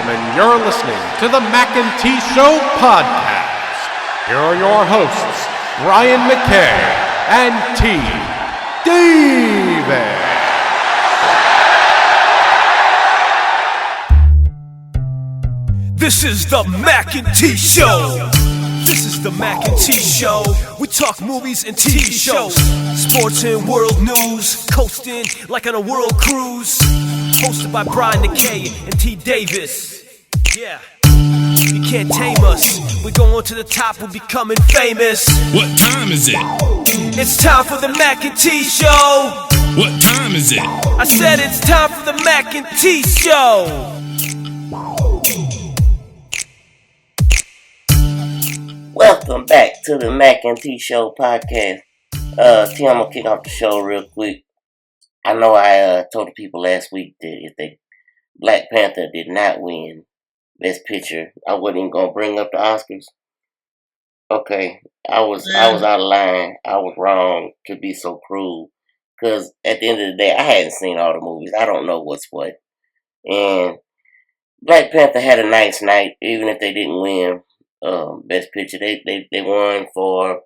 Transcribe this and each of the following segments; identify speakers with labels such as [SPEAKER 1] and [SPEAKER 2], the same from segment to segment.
[SPEAKER 1] gentlemen, you're listening to the Mackay T Show podcast. Here are your hosts, Brian Mackay and T Davis.
[SPEAKER 2] This is the Mackay T Show. This is the Mackay T Show. We talk movies and TV shows, sports and world news, coasting like on a world cruise. Hosted by Brian Mackay and T Davis. Yeah, you can't tame us. We're going to the top, we're becoming famous.
[SPEAKER 3] What time is it?
[SPEAKER 2] It's time for the Mackay T Show.
[SPEAKER 3] What time is it?
[SPEAKER 2] I said it's time for the Mackay T Show.
[SPEAKER 4] Welcome back to the Mackay T Show podcast. T, I'm gonna kick off the show real quick. I know I told the people last week that if the Black Panther did not win Best Picture, I wasn't even gonna bring up the Oscars. Okay, I was out of line. I was wrong to be so cruel. Cause at the end of the day, I hadn't seen all the movies. I don't know what's what. And Black Panther had a nice night, even if they didn't win Best Picture. They won for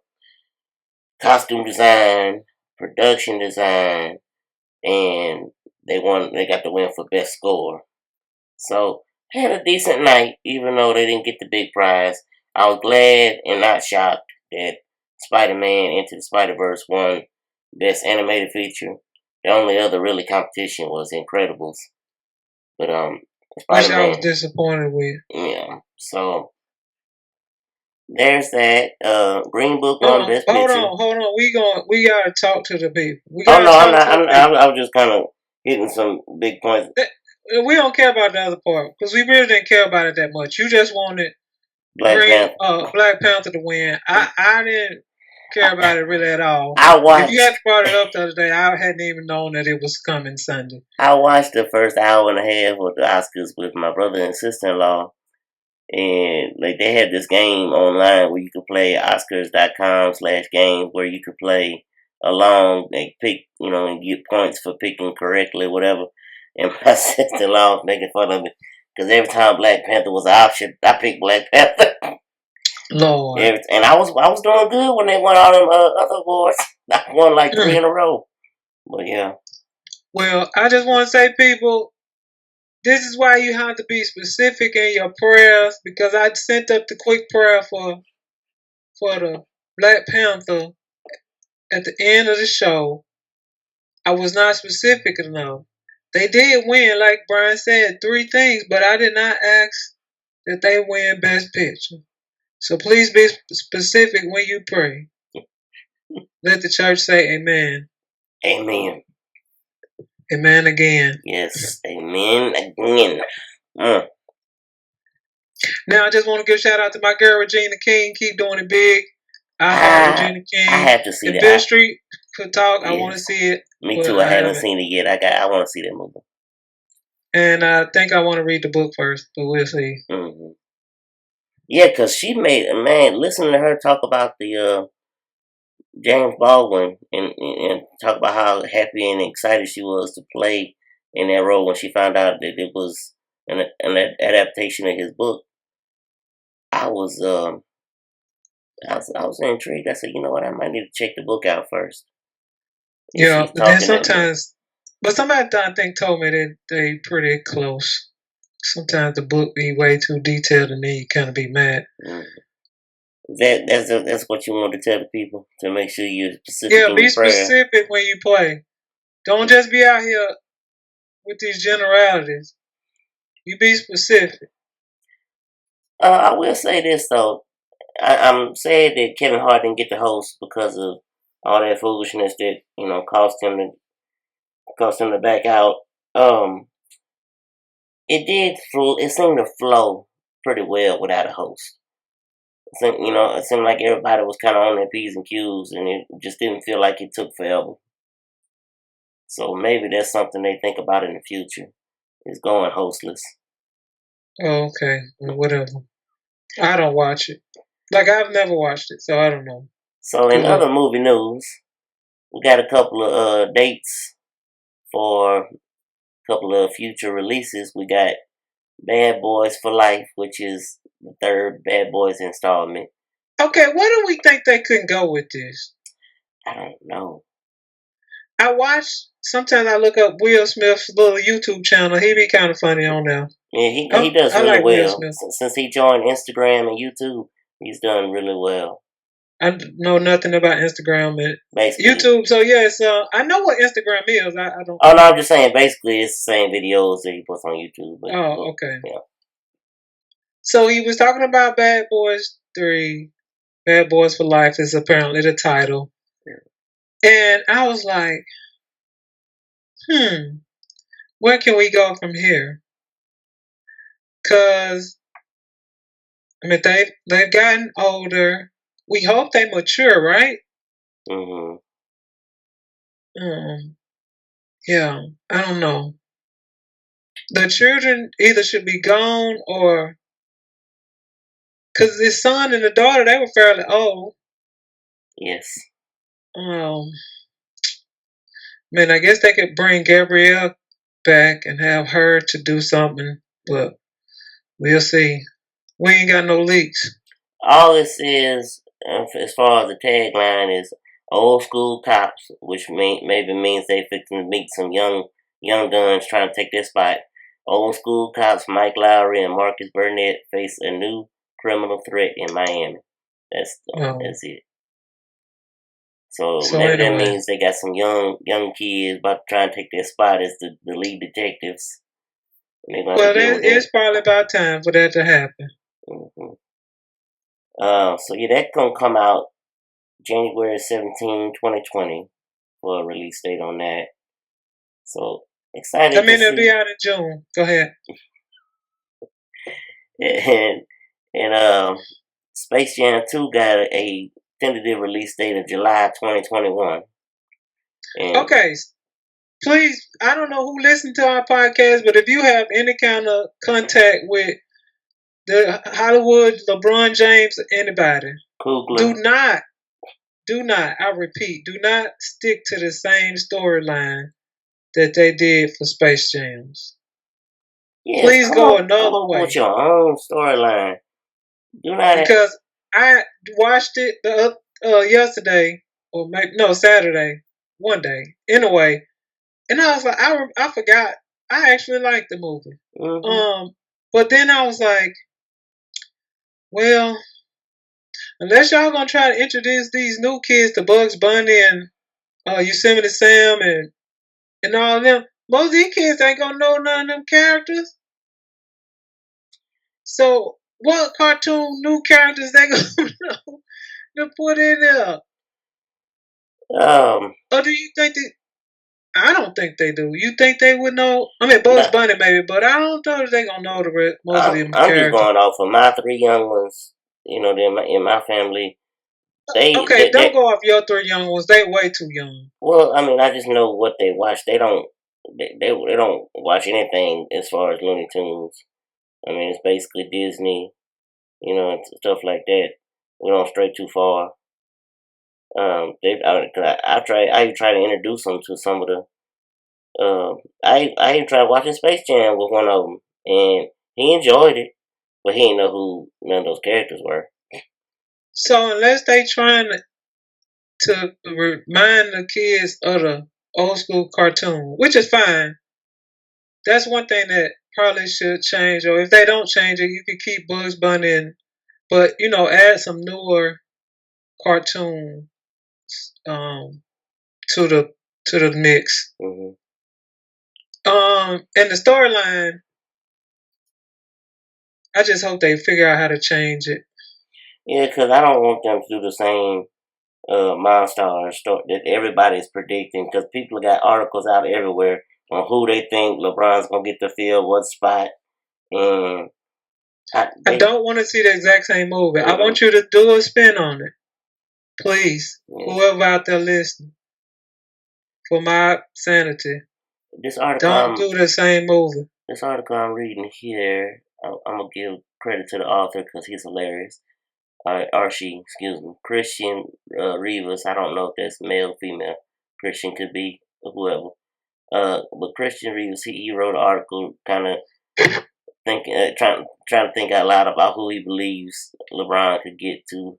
[SPEAKER 4] costume design, production design, and they got the win for Best Score. So they had a decent night, even though they didn't get the big prize. I was glad and not shocked that Spider-Man Into the Spider-Verse won Best Animated Feature. The only other really competition was Incredibles. But Spider-Man,
[SPEAKER 5] which I was disappointed with.
[SPEAKER 4] Yeah. So there's that. Green Book won Best Picture.
[SPEAKER 5] Hold on. We gotta talk to the people.
[SPEAKER 4] I was just kind of hitting some big points.
[SPEAKER 5] We don't care about the other part because we really didn't care about it that much. You just wanted Black Panther to win. I didn't care about it really at all. If you had brought it up the other day, I hadn't even known that it was coming Sunday.
[SPEAKER 4] I watched the first hour and a half of the Oscars with my brother and sister-in-law. And they had this game online where you could play Oscars.com/games where you could play along and pick, and get points for picking correctly, whatever. And my sister-in-law was making fun of me because every time Black Panther was an option, I picked Black Panther.
[SPEAKER 5] Lord.
[SPEAKER 4] And I was doing good when they won all them other awards. I won like 3 in a row. But yeah.
[SPEAKER 5] Well, I just want to say, people, this is why you have to be specific in your prayers, because I sent up the quick prayer for the Black Panther at the end of the show. I was not specific enough. They did win, like Brian said, 3 things, but I did not ask that they win Best Picture. So please be specific when you pray. Let the church say amen.
[SPEAKER 4] Amen.
[SPEAKER 5] Amen again.
[SPEAKER 4] Yes, amen again.
[SPEAKER 5] Now I just want to give a shout out to my girl Regina King. Keep doing it big. Regina King.
[SPEAKER 4] I have to see that.
[SPEAKER 5] Bill Street could talk. Yes. I want to see it.
[SPEAKER 4] Me too. I haven't seen it yet. I want to see that movie.
[SPEAKER 5] And I think I want to read the book first, but we'll see.
[SPEAKER 4] Mm-hmm. Yeah, because she made listening to her talk about the James Baldwin and talk about how happy and excited she was to play in that role when she found out that it was an adaptation of his book. I was intrigued. I said, you know what, I might need to check the book out first.
[SPEAKER 5] Yeah, but then sometimes, but somebody I think told me that they pretty close. Sometimes the book be way too detailed and then you kind of be mad.
[SPEAKER 4] Mm. That's what you want to tell the people, to make sure you're specific.
[SPEAKER 5] Yeah, be specific when you play. Don't just be out here with these generalities. You be specific.
[SPEAKER 4] I will say this though. I'm sad that Kevin Hart didn't get the host because of all that foolishness that caused him to back out. It seemed to flow pretty well without a host. It seemed like everybody was kind of on their P's and Q's, and it just didn't feel like it took forever. So maybe that's something they think about in the future, is going hostless.
[SPEAKER 5] Oh, okay. Whatever. I don't watch it. Like, I've never watched it, so I don't know.
[SPEAKER 4] So in other movie news, we got a couple of dates for a couple of future releases. We got Bad Boys for Life, which is the third Bad Boys installment.
[SPEAKER 5] Okay, where do we think they could go with this?
[SPEAKER 4] I don't know.
[SPEAKER 5] I watch. Sometimes I look up Will Smith's little YouTube channel. He be kind of funny on there.
[SPEAKER 4] Yeah, he does
[SPEAKER 5] I
[SPEAKER 4] really
[SPEAKER 5] like Will
[SPEAKER 4] well.
[SPEAKER 5] Smith.
[SPEAKER 4] Since he joined Instagram and YouTube, he's done really well.
[SPEAKER 5] I know nothing about Instagram and
[SPEAKER 4] Basically.
[SPEAKER 5] YouTube. So yes, I know what Instagram is. I don't.
[SPEAKER 4] Oh no, I'm just saying. Basically, it's the same videos that he puts on YouTube. But,
[SPEAKER 5] Okay.
[SPEAKER 4] Yeah.
[SPEAKER 5] So he was talking about Bad Boys 3. Bad Boys for Life is apparently the title. Yeah. And I was like, where can we go from here? Cause I mean they've gotten older. We hope they mature, right?
[SPEAKER 4] Mhm.
[SPEAKER 5] Yeah, I don't know. The children either should be gone or because his son and the daughter, they were fairly old.
[SPEAKER 4] Yes.
[SPEAKER 5] Man, I guess they could bring Gabrielle back and have her to do something, but we'll see. We ain't got no leaks.
[SPEAKER 4] All this is, as far as the tagline, is old school cops, which maybe means they fixing to meet some young guns trying to take their spot. Old school cops Mike Lowry and Marcus Burnett face a new criminal threat in Miami. That's it. So maybe that means they got some young kids about to try and take their spot as the lead detectives.
[SPEAKER 5] Well, it's probably about time for that to happen.
[SPEAKER 4] Mm-hmm. So yeah, that's gonna come out January 17, 2020 for a release date on that. So excited.
[SPEAKER 5] It'll be out in June. Go ahead.
[SPEAKER 4] and Space Jam 2 got a tentative release date of July 2021.
[SPEAKER 5] Okay, please, I don't know who listened to our podcast, but if you have any kind of contact with the Hollywood, LeBron James, anybody, do not, I repeat, do not stick to the same storyline that they did for Space Jams.
[SPEAKER 4] Yes,
[SPEAKER 5] please go another way.
[SPEAKER 4] With your own storyline.
[SPEAKER 5] Because I watched it yesterday, or maybe no, Saturday, one day. Anyway, and I was like, I forgot. I actually liked the movie.
[SPEAKER 4] Mm-hmm.
[SPEAKER 5] But then I was like, well, unless y'all gonna try to introduce these new kids to Bugs Bunny and Yosemite Sam and all of them, most of these kids ain't gonna know none of them characters. So what cartoon new characters they gonna know to put in there? Or do you think that? I don't think they do. You think they would know? I mean, Bugs Bunny maybe, but I don't know if they gonna know most of them characters.
[SPEAKER 4] I'm just going off of my three young ones. You know, they're in my family.
[SPEAKER 5] Don't go off your three young ones. They way too young.
[SPEAKER 4] Well, I mean, I just know what they watch. They don't watch anything as far as Looney Tunes. I mean, it's basically Disney, and stuff like that. We don't stray too far. I try to introduce them to some of the. I even tried watching Space Jam with one of them, and he enjoyed it, but he didn't know who none of those characters were.
[SPEAKER 5] So unless they trying to remind the kids of the old school cartoon, which is fine, that's one thing that probably should change. Or if they don't change it, you could keep Bugs Bunny, but add some newer cartoon to the mix.
[SPEAKER 4] Mm-hmm.
[SPEAKER 5] And the storyline, I just hope they figure out how to change it.
[SPEAKER 4] Yeah, because I don't want them to do the same Monstars that everybody's predicting. Because people got articles out everywhere on who they think LeBron's gonna get to fill what spot. And
[SPEAKER 5] I don't want to see the exact same movie. Mm-hmm. I want you to do a spin on it, please. Yeah. Whoever out there listening, for my sanity.
[SPEAKER 4] This article
[SPEAKER 5] don't do the same movie.
[SPEAKER 4] This article I'm reading here, I'm gonna give credit to the author because he's hilarious. Or she, excuse me, Christian Rivas. I don't know if that's male, female. Christian could be whoever. But Christian Rivas, he wrote an article kind of trying to think out loud about who he believes LeBron could get to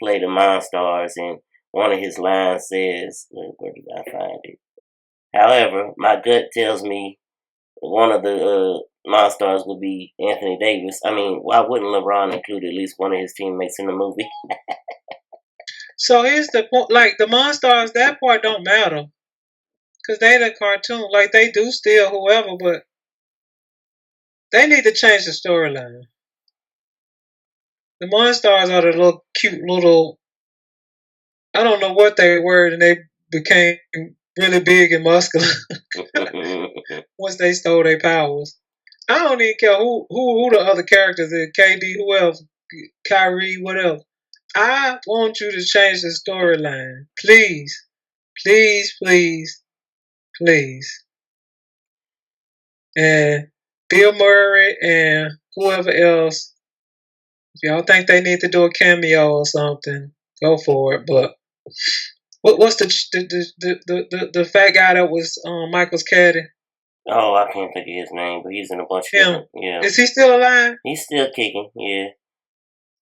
[SPEAKER 4] play the Monstars, and one of his lines says, "Where did I find it?" However, my gut tells me one of the Monstars would be Anthony Davis. I mean, why wouldn't LeBron include at least one of his teammates in the movie?
[SPEAKER 5] So here's the point: like the Monstars, that part don't matter because they the cartoon. Like they do steal whoever, but they need to change the storyline. The Monstars are the little cute little. I don't know what they were, and they became really big and muscular once they stole their powers. I don't even care who the other characters is. KD, who else? Kyrie, whatever. I want you to change the storyline, please, please, please, please. And Bill Murray and whoever else, if y'all think they need to do a cameo or something, go for it. But what's the fat guy that was Michael's caddy?
[SPEAKER 4] Oh, I can't think of his name, but he's in a bunch of
[SPEAKER 5] Him.
[SPEAKER 4] different. Yeah,
[SPEAKER 5] Is he still alive?
[SPEAKER 4] he's still kicking. Yeah,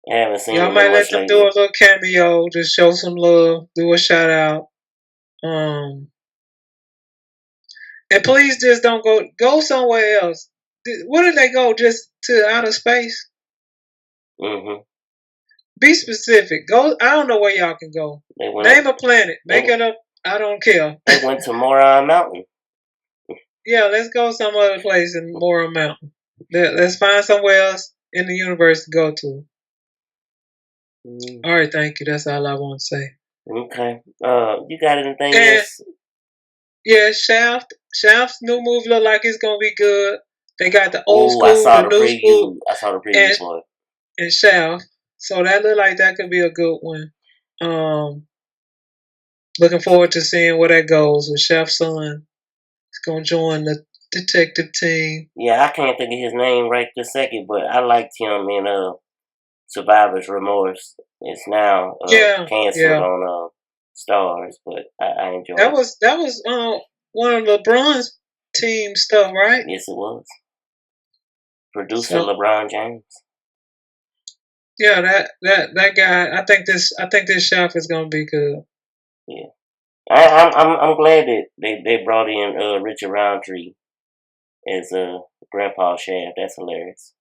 [SPEAKER 4] I haven't seen
[SPEAKER 5] Y'all
[SPEAKER 4] him
[SPEAKER 5] might
[SPEAKER 4] much
[SPEAKER 5] let them
[SPEAKER 4] lately.
[SPEAKER 5] do a little cameo, just show some love, do a shout out. And please just don't go somewhere else. Where did they go? Just to outer space?
[SPEAKER 4] Mm-hmm.
[SPEAKER 5] Be specific. Go. I don't know where y'all can go. Name a planet. Make it up. I don't care.
[SPEAKER 4] They went to Moron Mountain.
[SPEAKER 5] Yeah, let's go some other place in Moral Mountain. Let's find somewhere else in the universe to go to. All right, thank you. That's all I want to say.
[SPEAKER 4] Okay. You got anything else?
[SPEAKER 5] Yeah, Shaft's new movie look like it's gonna be good. They got the old school,
[SPEAKER 4] I saw
[SPEAKER 5] the
[SPEAKER 4] the
[SPEAKER 5] new
[SPEAKER 4] preview.
[SPEAKER 5] school,
[SPEAKER 4] I saw the preview for it.
[SPEAKER 5] and Shaft. So that look like that could be a good one. Looking forward to seeing where that goes with Shaft's son. He's gonna join the detective team.
[SPEAKER 4] Yeah, I can't think of his name right this second, but I liked him in Survivor's Remorse. It's now canceled on Stars, but I enjoyed it.
[SPEAKER 5] That was one of LeBron's team stuff, right?
[SPEAKER 4] Yes, it was. Producer LeBron James.
[SPEAKER 5] Yeah, that guy. I think this Shaft is gonna be good.
[SPEAKER 4] Yeah, I'm glad that they brought in Richard Roundtree as Grandpa Shaft. That's hilarious.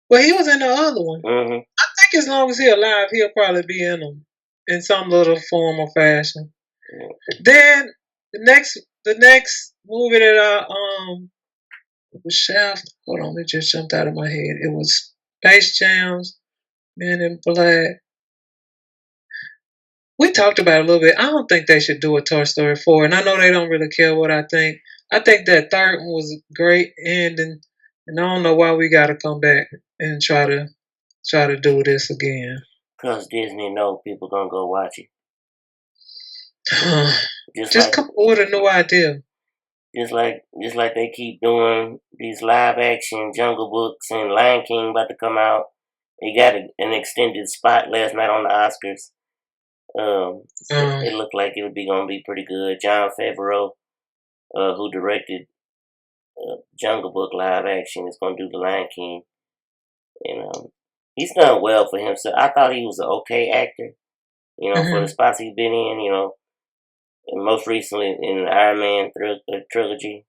[SPEAKER 5] Well, he was in the other one.
[SPEAKER 4] Mm-hmm.
[SPEAKER 5] I think as long as he's alive, he'll probably be in them in some little form or fashion. Yeah. Then the next movie that was Shaft. Hold on, it just jumped out of my head. It was Space Jam's Men in Black. We talked about it a little bit. I don't think they should do a Toy Story 4, and I know they don't really care what I think. I think that third one was a great ending, and I don't know why we got to come back and try to do this again.
[SPEAKER 4] Because Disney know people gonna go watch it.
[SPEAKER 5] Just come up with a new idea.
[SPEAKER 4] Just like they keep doing these live action Jungle Books and Lion King about to come out. He got an extended spot last night on the Oscars. It looked like it would be gonna be pretty good. Jon Favreau, who directed Jungle Book live action, is gonna do the Lion King, and he's done well for himself. I thought he was an okay actor, for the spots he's been in, and most recently in the Iron Man trilogy.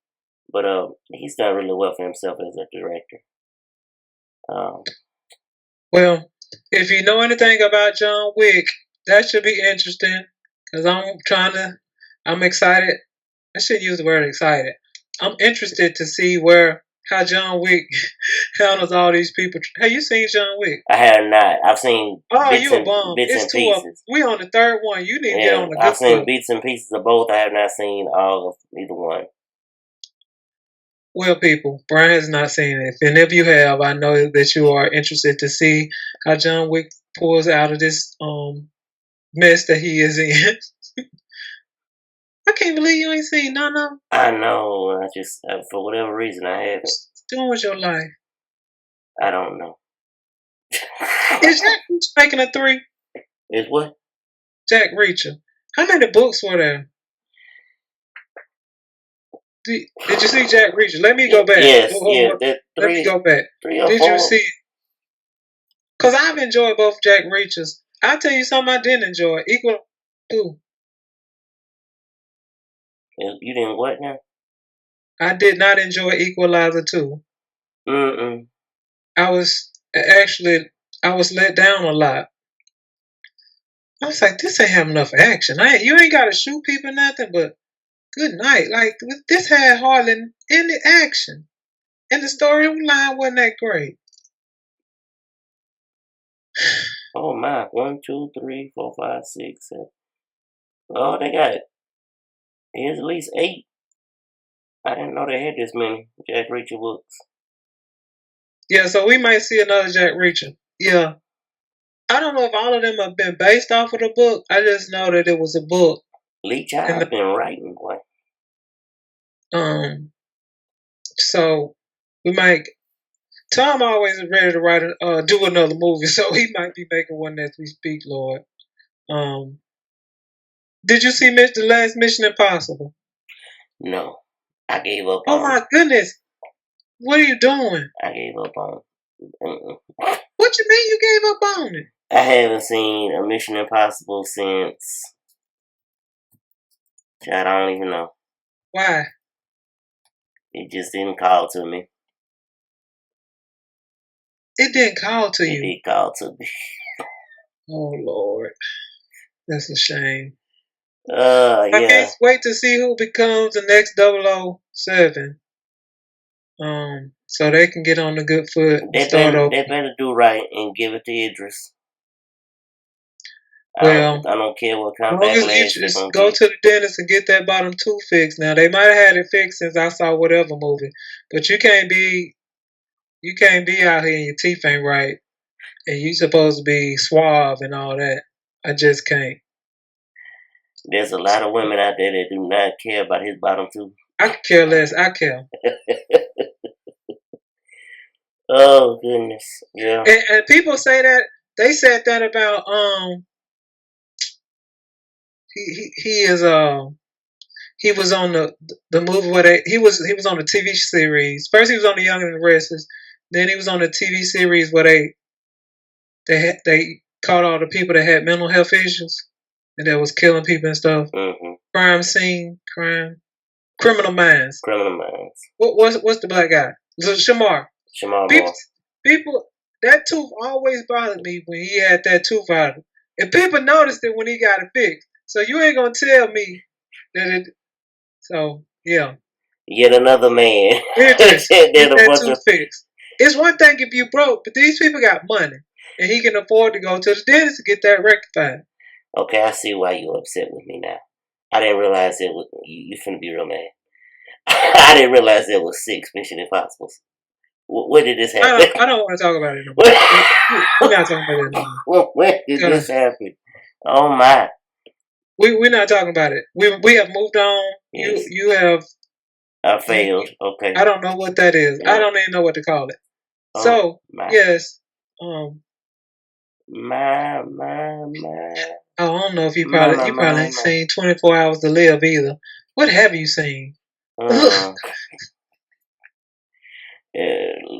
[SPEAKER 4] But he's done really well for himself as a director.
[SPEAKER 5] Well, if you know anything about John Wick, that should be interesting, because I'm excited. I shouldn't use the word excited. I'm interested to see how John Wick handles all these people. Have you seen John Wick?
[SPEAKER 4] I have not. I've seen bits and pieces.
[SPEAKER 5] We on the third one. You need to get on the good
[SPEAKER 4] I've seen
[SPEAKER 5] stuff.
[SPEAKER 4] bits and pieces of both. I have not seen all of either one.
[SPEAKER 5] Well, people, Brian has not seen it. If any of you have, I know that you are interested to see how John Wick pulls out of this mess that he is in. I can't believe you ain't seen none of them.
[SPEAKER 4] I know. I just, for whatever reason, I haven't.
[SPEAKER 5] What's doing with your life?
[SPEAKER 4] I don't know.
[SPEAKER 5] Is Jack Reacher making a 3?
[SPEAKER 4] Is what?
[SPEAKER 5] Jack Reacher. How many books were there? Did you see Jack Reacher? Let me go back.
[SPEAKER 4] Yes,
[SPEAKER 5] Let me go back.
[SPEAKER 4] 3 or
[SPEAKER 5] Did
[SPEAKER 4] 4.
[SPEAKER 5] you see it? Because I've enjoyed both Jack Reachers. I'll tell you something I didn't enjoy. Equal 2.
[SPEAKER 4] You didn't what now?
[SPEAKER 5] I did not enjoy Equalizer 2.
[SPEAKER 4] Mm-mm.
[SPEAKER 5] I was let down a lot. I was like, this ain't have enough action. You ain't got to shoot people nothing, but good night. Like, this had hardly any action. And the storyline wasn't that great.
[SPEAKER 4] Oh my, 1, 2, 3, 4, 5, 6, 7. Oh, they got it. Here's at least 8. I didn't know they had this many Jack Reacher books.
[SPEAKER 5] Yeah, so we might see another Jack Reacher. Yeah. I don't know if all of them have been based off of the book. I just know that it was a book.
[SPEAKER 4] Lee Child's been writing, boy.
[SPEAKER 5] So we might. Tom always is ready to do another movie, so he might be making one as we speak, Lord. Did you see the last Mission Impossible?
[SPEAKER 4] No, I gave up on it.
[SPEAKER 5] Oh my goodness. What are you doing?
[SPEAKER 4] I gave up on it.
[SPEAKER 5] What you mean you gave up on it?
[SPEAKER 4] I haven't seen a Mission Impossible since. I don't even know.
[SPEAKER 5] Why?
[SPEAKER 4] It just didn't call to me.
[SPEAKER 5] It didn't call to you.
[SPEAKER 4] It did call to me.
[SPEAKER 5] Oh Lord. That's a shame.
[SPEAKER 4] Yeah.
[SPEAKER 5] I can't wait to see who becomes the next 007. So they can get on the good foot and start over.
[SPEAKER 4] They better do right and give it to Idris.
[SPEAKER 5] Well,
[SPEAKER 4] I don't care what kind of backlash they're going to
[SPEAKER 5] go
[SPEAKER 4] get.
[SPEAKER 5] to the dentist and get that bottom tooth fixed. Now they might have had it fixed since I saw whatever movie, but you can't be out here and your teeth ain't right, and you supposed to be suave and all that. I just can't.
[SPEAKER 4] There's a lot of women out there that do not care about his bottom tooth.
[SPEAKER 5] I could care less. I care.
[SPEAKER 4] Oh goodness, yeah.
[SPEAKER 5] And people say that they said that about he was on the movie where he was on the TV series. First he was on The Young and the Restless. Then he was on the TV series where they caught all the people that had mental health issues and that was killing people and stuff.
[SPEAKER 4] Mm-hmm.
[SPEAKER 5] Criminal Minds.
[SPEAKER 4] Criminal Minds.
[SPEAKER 5] What's the black guy? Shamar. People that tooth always bothered me when he had that tooth out. And people noticed it when he got it fixed. So you ain't gonna tell me that it. So yeah.
[SPEAKER 4] Yet another man.
[SPEAKER 5] Get that tooth fixed. It's one thing if you broke, but these people got money and he can afford to go to the dentist to get that rectified.
[SPEAKER 4] Okay, I see why you're upset with me now. I didn't realize it was you finna be real mad. I didn't realize there was 6 Mission Impossibles. Where did this happen?
[SPEAKER 5] I don't want to talk about it anymore. We're not talking about it anymore.
[SPEAKER 4] Where did this happen? Oh my.
[SPEAKER 5] We're not talking about it. We have moved on. Yes. You have.
[SPEAKER 4] I failed. Okay.
[SPEAKER 5] I don't know what that is. Yeah. I don't even know what to call it. Oh, so yes.
[SPEAKER 4] My.
[SPEAKER 5] I don't know if you probably ain't seen 24 Hours to Live either. What have you seen?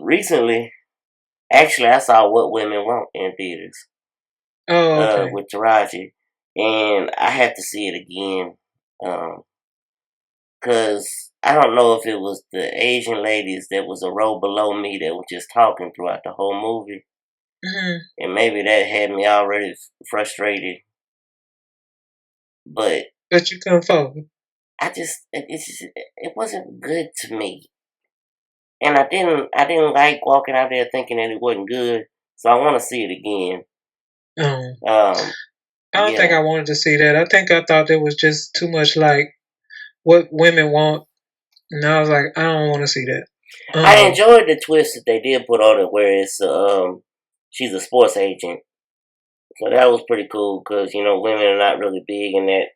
[SPEAKER 4] Recently, actually, I saw What Women Want in theaters.
[SPEAKER 5] Oh, okay.
[SPEAKER 4] With Taraji, and I had to see it again, because I don't know if it was the Asian ladies that was a row below me that were just talking throughout the whole movie, and maybe that had me already frustrated. But
[SPEAKER 5] you couldn't focus.
[SPEAKER 4] It wasn't good to me. And I didn't like walking out there thinking that it wasn't good, so I want to see it again.
[SPEAKER 5] I don't think I wanted to see that. I thought it was just too much like what women want, and I was like, I don't want to see that.
[SPEAKER 4] I enjoyed the twist that they did put on it, where it's she's a sports agent, so that was pretty cool because women are not really big in that.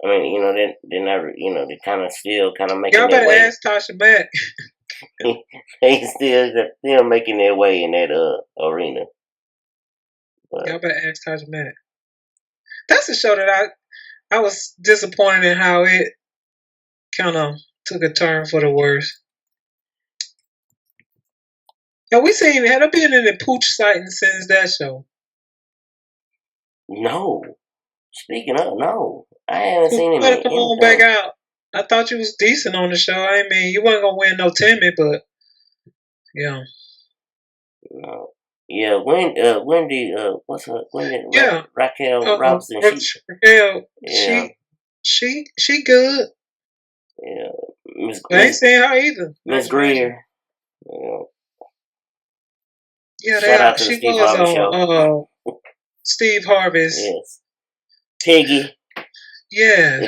[SPEAKER 4] I mean, they're not, they kind of still making
[SPEAKER 5] y'all
[SPEAKER 4] their way.
[SPEAKER 5] Y'all better ask Tasha Mack.
[SPEAKER 4] They still making their way in that arena. But
[SPEAKER 5] y'all better ask Tasha Mack. That's a show that I was disappointed in how it kind of took a turn for the worse. Have we seen? Had there been any pooch sightings since that show?
[SPEAKER 4] No. Speaking of, no. I haven't
[SPEAKER 5] You
[SPEAKER 4] seen him
[SPEAKER 5] better
[SPEAKER 4] in
[SPEAKER 5] come on
[SPEAKER 4] anything.
[SPEAKER 5] back out. I thought you was decent on the show. I mean, you wasn't gonna win no Timmy, but yeah.
[SPEAKER 4] No. Yeah, Wendy, what's her, Wendy,
[SPEAKER 5] Yeah.
[SPEAKER 4] Raquel Robinson,
[SPEAKER 5] Raquel,
[SPEAKER 4] yeah,
[SPEAKER 5] she good.
[SPEAKER 4] yeah,
[SPEAKER 5] I ain't seen her either.
[SPEAKER 4] Miss Greer, yeah.
[SPEAKER 5] Yeah,
[SPEAKER 4] Shout out to the
[SPEAKER 5] she
[SPEAKER 4] Steve
[SPEAKER 5] was
[SPEAKER 4] Harvey show.
[SPEAKER 5] on Steve Harvey's.
[SPEAKER 4] Yes. Piggy.
[SPEAKER 5] Yeah.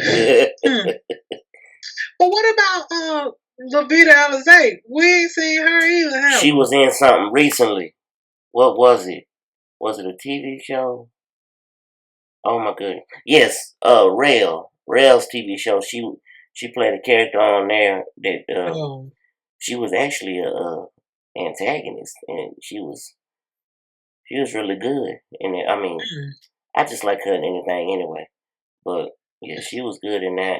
[SPEAKER 5] But what about Levita Alizé? We ain't seen her either, have
[SPEAKER 4] She
[SPEAKER 5] we?
[SPEAKER 4] was in something recently. What was it? Was it a TV show? Oh my goodness. Yes, Rail's TV show. She played a character on there that she was actually a antagonist, and she was really good. And I mean, I just like her in anything anyway. But yeah, she was good in that.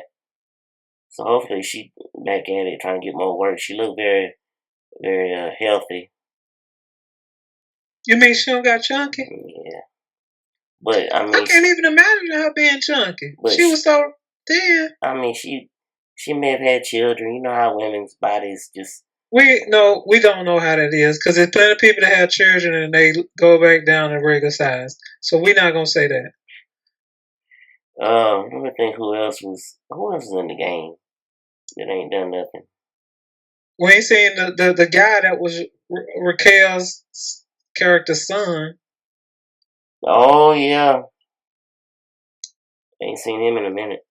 [SPEAKER 4] So hopefully she back at it, trying to get more work. She looked very, very healthy.
[SPEAKER 5] You mean she don't got chunky?
[SPEAKER 4] Yeah, but I mean,
[SPEAKER 5] I can't even imagine her being chunky. She was so thin.
[SPEAKER 4] I mean, she may have had children. You know how women's bodies just.
[SPEAKER 5] We don't know how that is because there's plenty of people that have children and they go back down to regular size. So we're not gonna say that.
[SPEAKER 4] Let me think. Who else was in the game that ain't done nothing?
[SPEAKER 5] We ain't seen the guy that was Raquel's character's son.
[SPEAKER 4] Oh yeah, ain't seen him in a minute.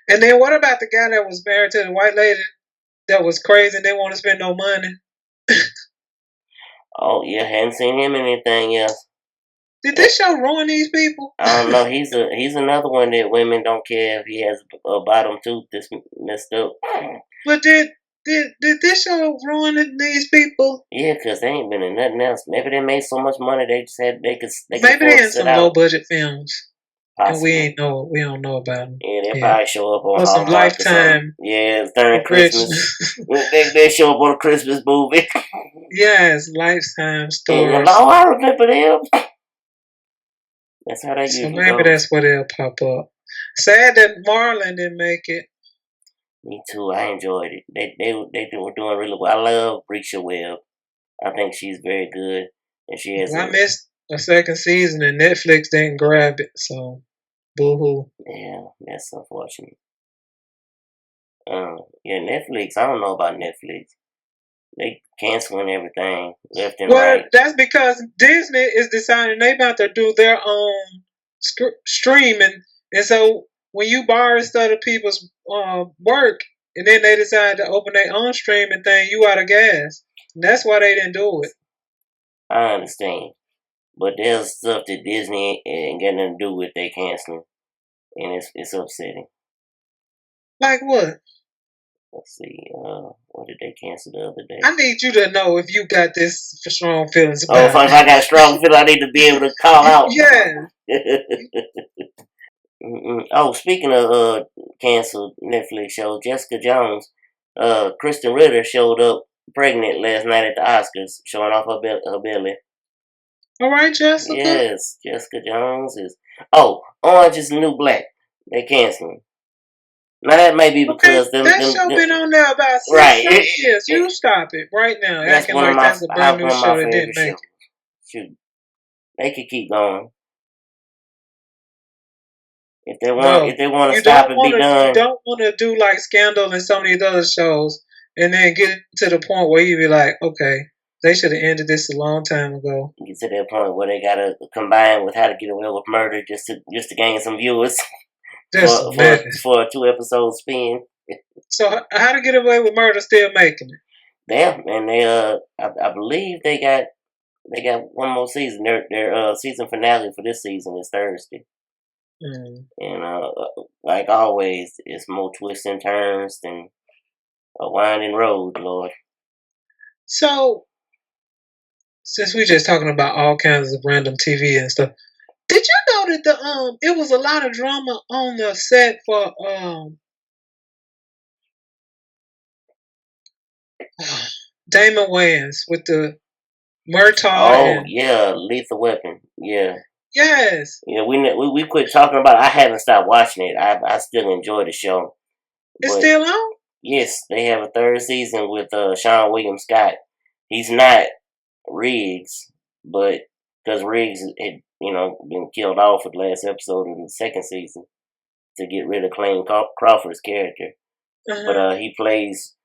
[SPEAKER 5] And then what about the guy that was married to the white lady that was crazy and didn't want to spend no money?
[SPEAKER 4] Oh yeah, hadn't seen him in anything else.
[SPEAKER 5] Did this show ruin these people?
[SPEAKER 4] I don't know. He's another one that women don't care if he has a bottom tooth that's messed up.
[SPEAKER 5] But did this show ruin these people?
[SPEAKER 4] Yeah, because they ain't been in nothing else. Maybe they made so much money they just had they could.
[SPEAKER 5] Maybe they in some low budget films.
[SPEAKER 4] Possibly.
[SPEAKER 5] And we don't know about them.
[SPEAKER 4] Yeah, they'll probably show up on
[SPEAKER 5] some Lifetime.
[SPEAKER 4] Yeah, during Christmas. they show up on a Christmas movie.
[SPEAKER 5] Yes, Lifetime stores.
[SPEAKER 4] Yeah, oh, I remember them. That's how they usually
[SPEAKER 5] So maybe that's where they'll pop up. Sad that Marlon didn't make it.
[SPEAKER 4] Me too. I enjoyed it. They were doing really well. I love Risha Webb. I think she's very good, and she has.
[SPEAKER 5] I missed a second season, and Netflix didn't grab it. So, boo hoo.
[SPEAKER 4] Yeah, that's unfortunate. Yeah, Netflix. I don't know about Netflix. They canceling everything left and right.
[SPEAKER 5] Well, that's because Disney is deciding they about to do their own streaming, and so when you borrow stuff of people's work, and then they decide to open their own streaming thing, you out of gas. And that's why they didn't do it.
[SPEAKER 4] I understand, but there's stuff that Disney ain't got nothing to do with. They canceling, and it's upsetting.
[SPEAKER 5] Like what?
[SPEAKER 4] Let's see. What did they cancel the other day?
[SPEAKER 5] I need you to know if you got this strong feelings about
[SPEAKER 4] it. If I got strong feelings, I need to be able to call out.
[SPEAKER 5] Yeah.
[SPEAKER 4] Oh, speaking of canceled Netflix show, Jessica Jones, Kristen Ritter showed up pregnant last night at the Oscars, showing off her belly.
[SPEAKER 5] All right, Jessica.
[SPEAKER 4] Yes, Jessica Jones is. Oh, Orange is the New Black. They canceling. Now that may be because
[SPEAKER 5] that show been on there about 6 years. You stop it right now.
[SPEAKER 4] That's
[SPEAKER 5] acting like that's a brand new show that didn't make it.
[SPEAKER 4] Shoot, they could keep going if they want to stop and be done.
[SPEAKER 5] You don't want to do like Scandal and some of these other shows, and then get to the point where you be like, okay, they should have ended this a long time ago.
[SPEAKER 4] Get to that point where they gotta combine with How to Get Away with Murder just to gain some viewers. For a 2-episode spin.
[SPEAKER 5] So How to Get Away with Murder still making it?
[SPEAKER 4] Yeah, and they I believe they got one more season. Their season finale for this season is Thursday. And like always, it's more twists and turns than a winding road, Lord.
[SPEAKER 5] So since we just talking about all kinds of random TV and stuff, did you know that it was a lot of drama on the set for Damon Wayans with the Murtaugh
[SPEAKER 4] Oh
[SPEAKER 5] and
[SPEAKER 4] yeah, Lethal Weapon. Yeah,
[SPEAKER 5] yes,
[SPEAKER 4] yeah. We quit talking about it. I haven't stopped watching it. I still enjoy the show,
[SPEAKER 5] it's
[SPEAKER 4] but
[SPEAKER 5] still on.
[SPEAKER 4] yes, they have a third season with Sean William Scott. He's not Riggs, but because Riggs had been killed off for the last episode of the second season to get rid of Clayne Crawford's character, but
[SPEAKER 5] Uh-huh.
[SPEAKER 4] he plays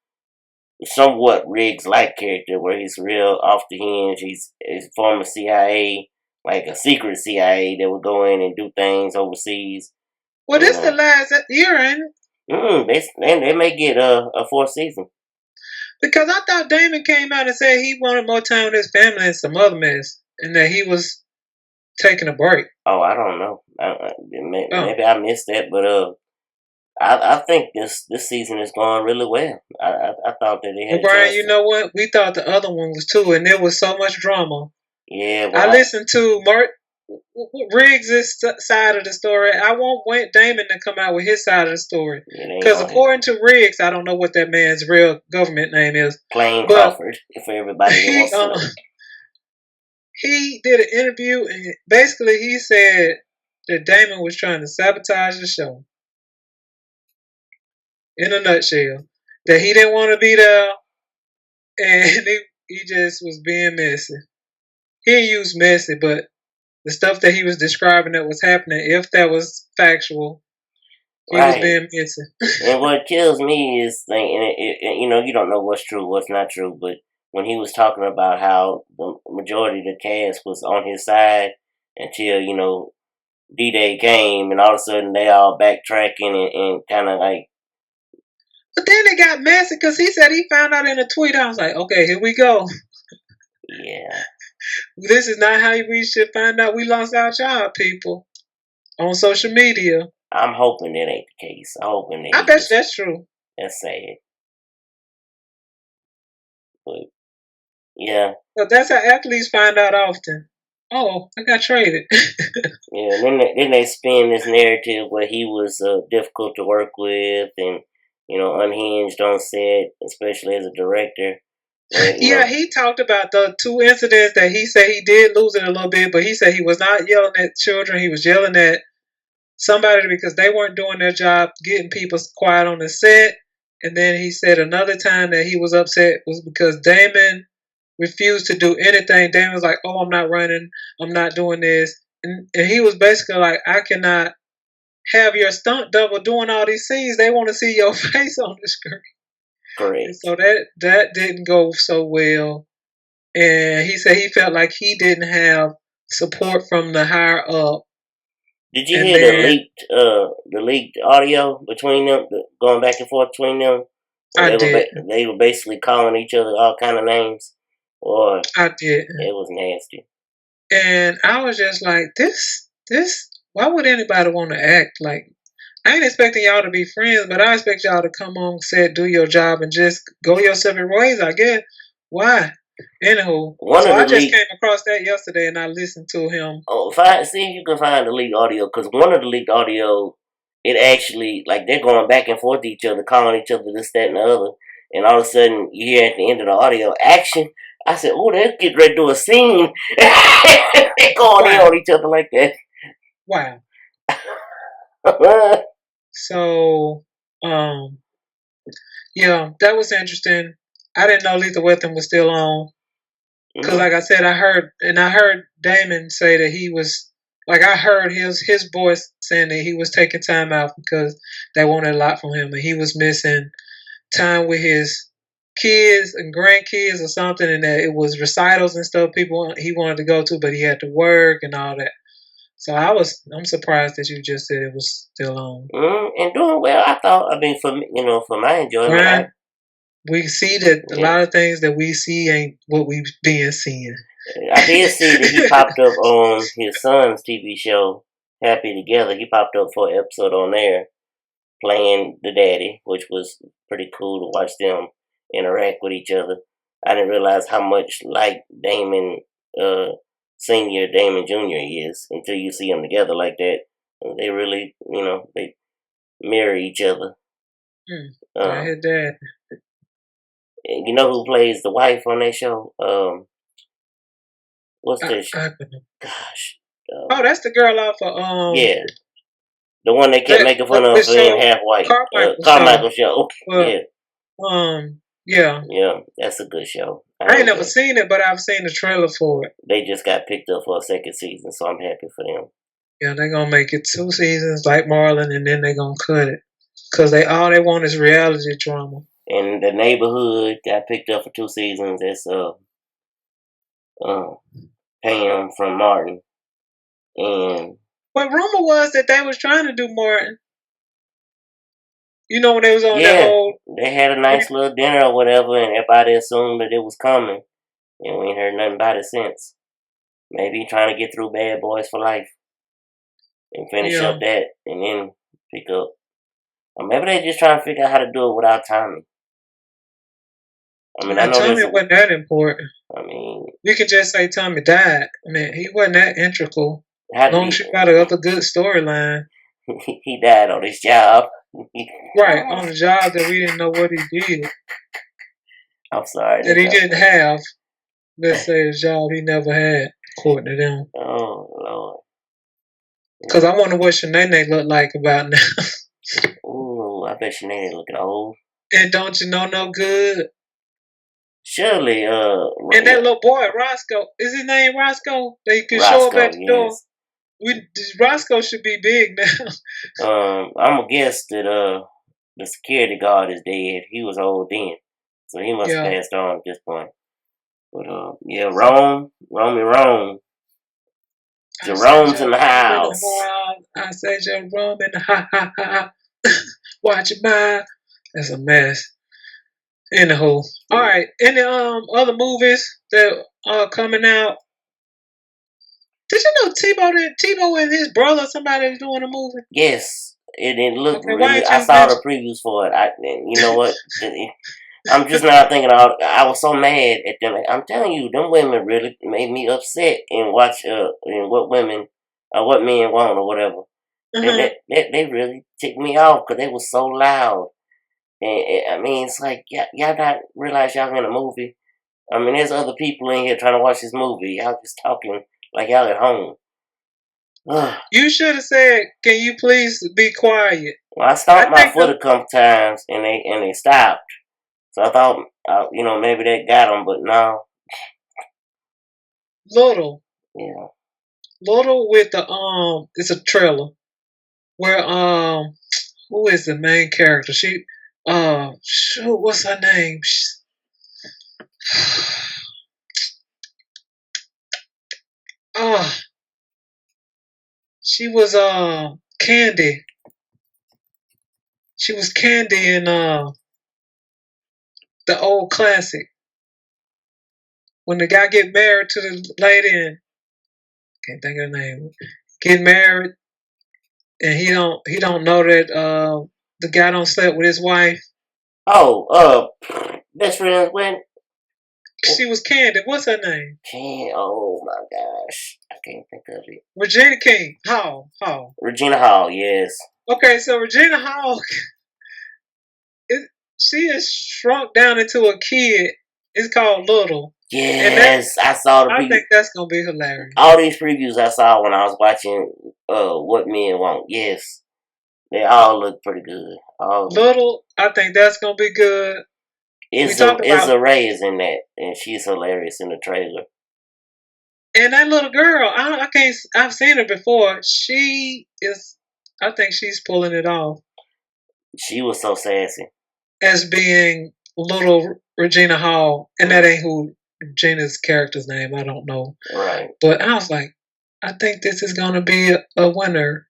[SPEAKER 4] somewhat Riggs-like character where he's real off the hinge. He's former CIA, like a secret CIA that would go in and do things overseas.
[SPEAKER 5] Well,
[SPEAKER 4] And
[SPEAKER 5] this the last year, ain't it?
[SPEAKER 4] they may get a fourth season.
[SPEAKER 5] Because I thought Damon came out and said he wanted more time with his family and some other mess, and that he was taking a break.
[SPEAKER 4] Oh, I don't know. Maybe I missed that, but I think this season is going really well. I thought that they had
[SPEAKER 5] Well,
[SPEAKER 4] a
[SPEAKER 5] Brian,
[SPEAKER 4] chance.
[SPEAKER 5] you know what? We thought the other one was too, and there was so much drama.
[SPEAKER 4] Yeah,
[SPEAKER 5] I
[SPEAKER 4] well,
[SPEAKER 5] listened to Riggs' side of the story. I want Damon to come out with his side of the story.
[SPEAKER 4] it ain't
[SPEAKER 5] Because
[SPEAKER 4] gonna
[SPEAKER 5] according to Riggs, I don't know what that man's real government name is.
[SPEAKER 4] Clayne
[SPEAKER 5] But
[SPEAKER 4] Crawford, for everybody that wants to know.
[SPEAKER 5] he did an interview, and basically he said that Damon was trying to sabotage the show. In a nutshell, that he didn't want to be there, and he just was being messy. He didn't use messy, but the stuff that he was describing that was happening, if that was factual, he was
[SPEAKER 4] Right.
[SPEAKER 5] being messy.
[SPEAKER 4] And what kills me is, like, you don't know what's true, what's not true, but when he was talking about how the majority of the cast was on his side until, D-Day came, and all of a sudden they all backtracking and kind of like.
[SPEAKER 5] But then it got messy because he said he found out in a tweet. I was like, okay, here we go.
[SPEAKER 4] Yeah.
[SPEAKER 5] This is not how we should find out we lost our job, people, on social media.
[SPEAKER 4] I'm hoping that ain't the case. I'm hoping that
[SPEAKER 5] I bet that's true.
[SPEAKER 4] That's sad. But, yeah.
[SPEAKER 5] But that's how athletes find out often. Oh, I got traded.
[SPEAKER 4] Yeah, and then they spin this narrative where he was difficult to work with and, unhinged on set, especially as a director. But,
[SPEAKER 5] Yeah, he talked about the two incidents that he said he did lose it a little bit, but he said he was not yelling at children. He was yelling at somebody because they weren't doing their job, getting people quiet on the set. And then he said another time that he was upset was because Damon refused to do anything. Damon was like, "Oh, I'm not running. I'm not doing this." And he was basically like, "I cannot have your stunt double doing all these scenes. They want to see your face on the screen."
[SPEAKER 4] correct.
[SPEAKER 5] And so that didn't go so well. And he said he felt like he didn't have support from the higher up.
[SPEAKER 4] Did you hear the leaked audio between them, going back and forth between them?
[SPEAKER 5] I did.
[SPEAKER 4] They were basically calling each other all kind of names. Or
[SPEAKER 5] I did.
[SPEAKER 4] it was nasty.
[SPEAKER 5] And I was just like, this, why would anybody want to act like? I ain't expecting y'all to be friends, but I expect y'all to come on set, do your job, and just go your separate ways, I guess. Why? Anywho, I just came across that yesterday, and I listened to him.
[SPEAKER 4] Oh, see if you can find the leaked audio, because one of the leaked audio, it actually, like, they're going back and forth to each other, calling each other this, that, and the other, and all of a sudden, you hear at the end of the audio, action. I said, oh, they're getting ready to do a scene. They're going in on each other like that.
[SPEAKER 5] Wow. So, yeah, that was interesting. I didn't know Lethal Weapon was still on. Because, like I said, I heard Damon say that he was, like, I heard his voice saying that he was taking time out because they wanted a lot from him, and he was missing time with his kids and grandkids or something, and that it was recitals and stuff he wanted to go to, but he had to work and all that. So I'm surprised that you just said it was still on.
[SPEAKER 4] And doing well, I thought. I mean, for my enjoyment.
[SPEAKER 5] Right. We see that a lot of things that we see ain't what we've been seeing.
[SPEAKER 4] I did see that he popped up on his son's TV show, Happy Together. He popped up for an episode on there, playing the daddy, which was pretty cool to watch them interact with each other. I didn't realize how much like Damon Senior, Damon Junior is until you see them together like that. They really, they mirror each other.
[SPEAKER 5] I heard that.
[SPEAKER 4] You know who plays the wife on that show? What's that show? Gosh.
[SPEAKER 5] Oh, that's the girl off of
[SPEAKER 4] Yeah. The one they kept making fun of for being half white. Carmichael show.
[SPEAKER 5] Yeah.
[SPEAKER 4] Yeah, that's a good show.
[SPEAKER 5] I ain't never seen it, but I've seen the trailer for it.
[SPEAKER 4] They just got picked up for a second season, so I'm happy for them.
[SPEAKER 5] Yeah, they're gonna make it 2 seasons like Marlon, and then they're gonna cut it. Cause all they want is reality drama.
[SPEAKER 4] And The Neighborhood got picked up for 2 seasons. It's Pam from Martin. And
[SPEAKER 5] but rumor was that they was trying to do Martin. You know when they was on that whole...
[SPEAKER 4] They had a nice little dinner or whatever, and everybody assumed that it was coming. And we ain't heard nothing about it since. Maybe trying to get through Bad Boys for Life. And finish up that, and then pick up. Or maybe they just trying to figure out how to do it without Tommy. I mean, I know
[SPEAKER 5] Tommy wasn't that important.
[SPEAKER 4] I mean...
[SPEAKER 5] We could just say Tommy died. I mean, he wasn't that integral. As long as you got another good storyline.
[SPEAKER 4] He died on his job.
[SPEAKER 5] Right, on the job that we didn't know what he did.
[SPEAKER 4] I'm sorry.
[SPEAKER 5] That he didn't have. Let's say a job he never had, according to them.
[SPEAKER 4] Oh, Lord.
[SPEAKER 5] Because I wonder what Shanae look like about now.
[SPEAKER 4] Ooh, I bet Shanae looking old.
[SPEAKER 5] And don't you know no good?
[SPEAKER 4] Surely,
[SPEAKER 5] and that little boy, Roscoe, is his name Roscoe? They can show up at the door. Roscoe should be big now.
[SPEAKER 4] I'm gonna guess that the security guard is dead. He was old then, so he must have passed on at this point. But Rome. Jerome's in the house.
[SPEAKER 5] I said Jerome in the ha. Watch your mind. That's a mess. Anywho, all right. Any other movies that are coming out? Did you know Tebow and his brother, somebody is doing a movie?
[SPEAKER 4] Yes, it didn't look really. I saw the previews for it. You know what? I'm just now thinking. I was so mad at them. I'm telling you, them women really made me upset and watch in what men want or whatever. Mm-hmm. They really ticked me off because they were so loud. And I mean, it's like y'all not realize y'all in a movie. I mean, there's other people in here trying to watch this movie. Y'all just talking like y'all at home.
[SPEAKER 5] You should have said, "Can you please be quiet?"
[SPEAKER 4] Well, I stomped my foot a couple times and they stopped. So I thought, maybe that got them, but no.
[SPEAKER 5] Little.
[SPEAKER 4] Yeah.
[SPEAKER 5] Little with the it's a trailer where who is the main character? She what's her name? She was Candy. She was Candy in the old classic. When the guy get married to the lady and can't think of the name. Get married and he don't know that the guy don't sleep with his wife.
[SPEAKER 4] Best friends when
[SPEAKER 5] she was Candy. What's her name?
[SPEAKER 4] Oh my gosh. I can't think of it.
[SPEAKER 5] Regina King. Hall.
[SPEAKER 4] Regina Hall, yes.
[SPEAKER 5] Okay, so Regina Hall she is shrunk down into a kid. It's called Little.
[SPEAKER 4] Yes, I saw the previews.
[SPEAKER 5] I think that's gonna be hilarious.
[SPEAKER 4] All these previews I saw when I was watching What Men Want. Yes. They all look pretty good.
[SPEAKER 5] Little, I think that's gonna be good.
[SPEAKER 4] Issa Rae is in that, and she's hilarious in the trailer.
[SPEAKER 5] And that little girl, I've seen her before. I think she's pulling it off.
[SPEAKER 4] She was so sassy.
[SPEAKER 5] As being little Regina Hall, and that ain't who Regina's character's name. I don't know.
[SPEAKER 4] Right.
[SPEAKER 5] But I was like, I think this is gonna be a winner.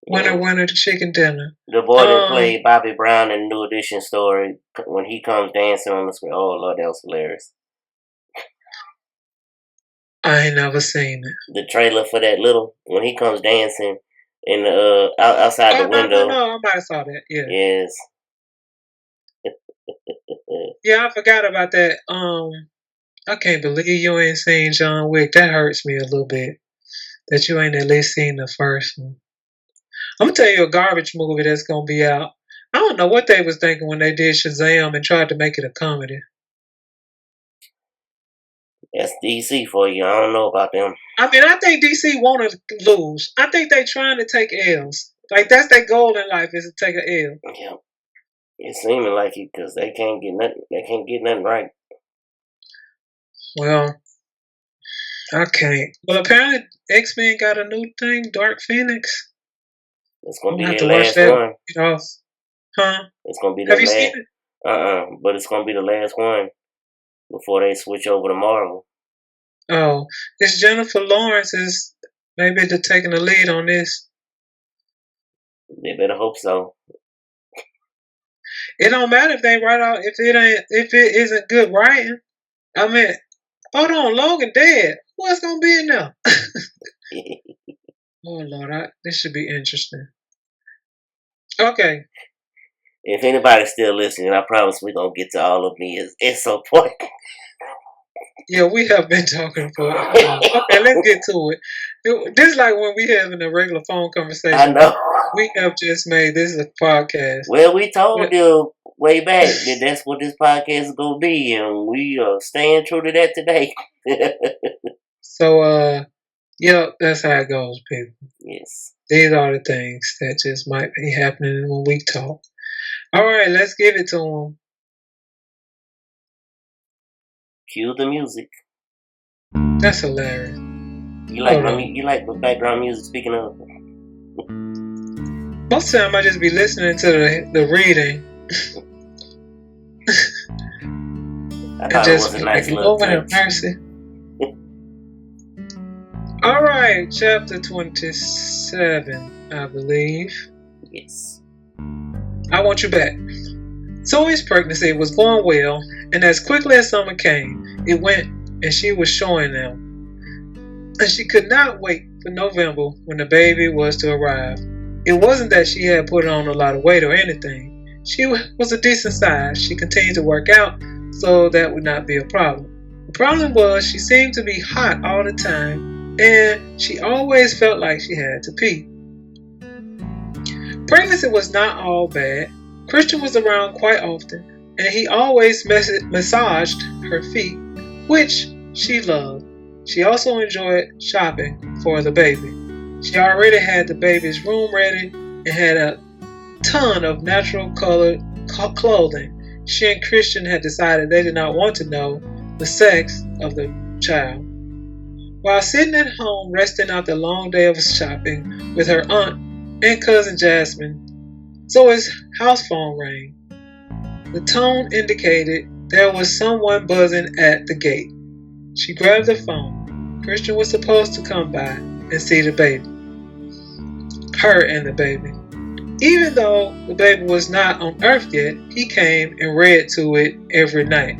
[SPEAKER 5] Winner, chicken dinner.
[SPEAKER 4] The boy that played Bobby Brown in the New Edition story, when he comes dancing on the screen, oh Lord, that was hilarious.
[SPEAKER 5] I ain't never seen it.
[SPEAKER 4] The trailer for that when he comes dancing in the outside the window.
[SPEAKER 5] No, I might have saw that. Yeah.
[SPEAKER 4] Yes.
[SPEAKER 5] Yeah, I forgot about that. I can't believe you ain't seen John Wick. That hurts me a little bit. That you ain't at least seen the first one. I'm gonna tell you a garbage movie that's gonna be out. I don't know what they was thinking when they did Shazam and tried to make it a comedy.
[SPEAKER 4] That's DC for you. I don't know about them.
[SPEAKER 5] I mean, I think DC want to lose. I think they trying to take L's. Like, that's their goal in life, is to take an L.
[SPEAKER 4] Yeah, it's seeming like it because they can't get nothing. They can't get nothing right.
[SPEAKER 5] Well, I can't. Well, apparently X-Men got a new thing, Dark Phoenix.
[SPEAKER 4] It's gonna
[SPEAKER 5] I'm
[SPEAKER 4] be
[SPEAKER 5] gonna have
[SPEAKER 4] their
[SPEAKER 5] to watch
[SPEAKER 4] last
[SPEAKER 5] that.
[SPEAKER 4] one.
[SPEAKER 5] Huh?
[SPEAKER 4] It's gonna be
[SPEAKER 5] Have
[SPEAKER 4] their
[SPEAKER 5] you seen
[SPEAKER 4] last.
[SPEAKER 5] it?
[SPEAKER 4] But it's gonna be the last one before they switch over to Marvel.
[SPEAKER 5] Oh, it's Jennifer Lawrence is maybe they're taking the lead on this.
[SPEAKER 4] They better hope so.
[SPEAKER 5] It don't matter if they write out if it isn't good writing. I mean, hold on, Logan dead. What's gonna be in there? Oh Lord, this should be interesting. Okay.
[SPEAKER 4] If anybody's still listening, I promise we're gonna get to all of me at some point.
[SPEAKER 5] Yeah, we have been talking for. Okay, let's get to it. This is like when we having a regular phone conversation.
[SPEAKER 4] I know.
[SPEAKER 5] We have just made this a podcast.
[SPEAKER 4] Well, we told you way back that that's what this podcast is gonna be, and we are staying true to that today.
[SPEAKER 5] So, yeah, that's how it goes, people.
[SPEAKER 4] Yes.
[SPEAKER 5] These are the things that just might be happening when we talk. All right, let's give it to them.
[SPEAKER 4] Cue the music.
[SPEAKER 5] That's hilarious.
[SPEAKER 4] You like the background music? Speaking of,
[SPEAKER 5] most of the time I just be listening to the reading.
[SPEAKER 4] I thought it was a nice little
[SPEAKER 5] Lord have
[SPEAKER 4] touch.
[SPEAKER 5] mercy. All right, chapter 27, I believe.
[SPEAKER 4] Yes.
[SPEAKER 5] I want you back. Zoe's pregnancy was going well, and as quickly as summer came, it went, and she was showing them. And she could not wait for November when the baby was to arrive. It wasn't that she had put on a lot of weight or anything. She was a decent size. She continued to work out, so that would not be a problem. The problem was she seemed to be hot all the time, and she always felt like she had to pee. Pregnancy was not all bad. Christian was around quite often, and he always massaged her feet, which she loved. She also enjoyed shopping for the baby. She already had the baby's room ready and had a ton of natural colored clothing. She and Christian had decided they did not want to know the sex of the child. While sitting at home resting out the long day of shopping with her aunt and cousin Jasmine, Zoe's house phone rang. The tone indicated there was someone buzzing at the gate. She grabbed the phone. Christian was supposed to come by and see the baby. Her and the baby. Even though the baby was not on Earth yet, he came and read to it every night.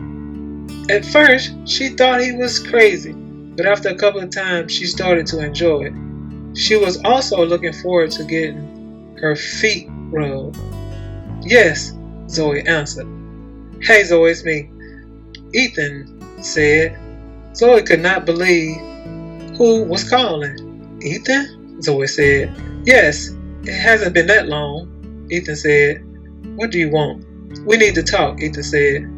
[SPEAKER 5] At first, she thought he was crazy, but after a couple of times, she started to enjoy it. She was also looking forward to getting her feet rubbed. Yes, Zoe answered. Hey Zoe, it's me. Ethan said. Zoe could not believe who was calling. Ethan? Zoe said. Yes, it hasn't been that long, Ethan said. What do you want? We need to talk, Ethan said.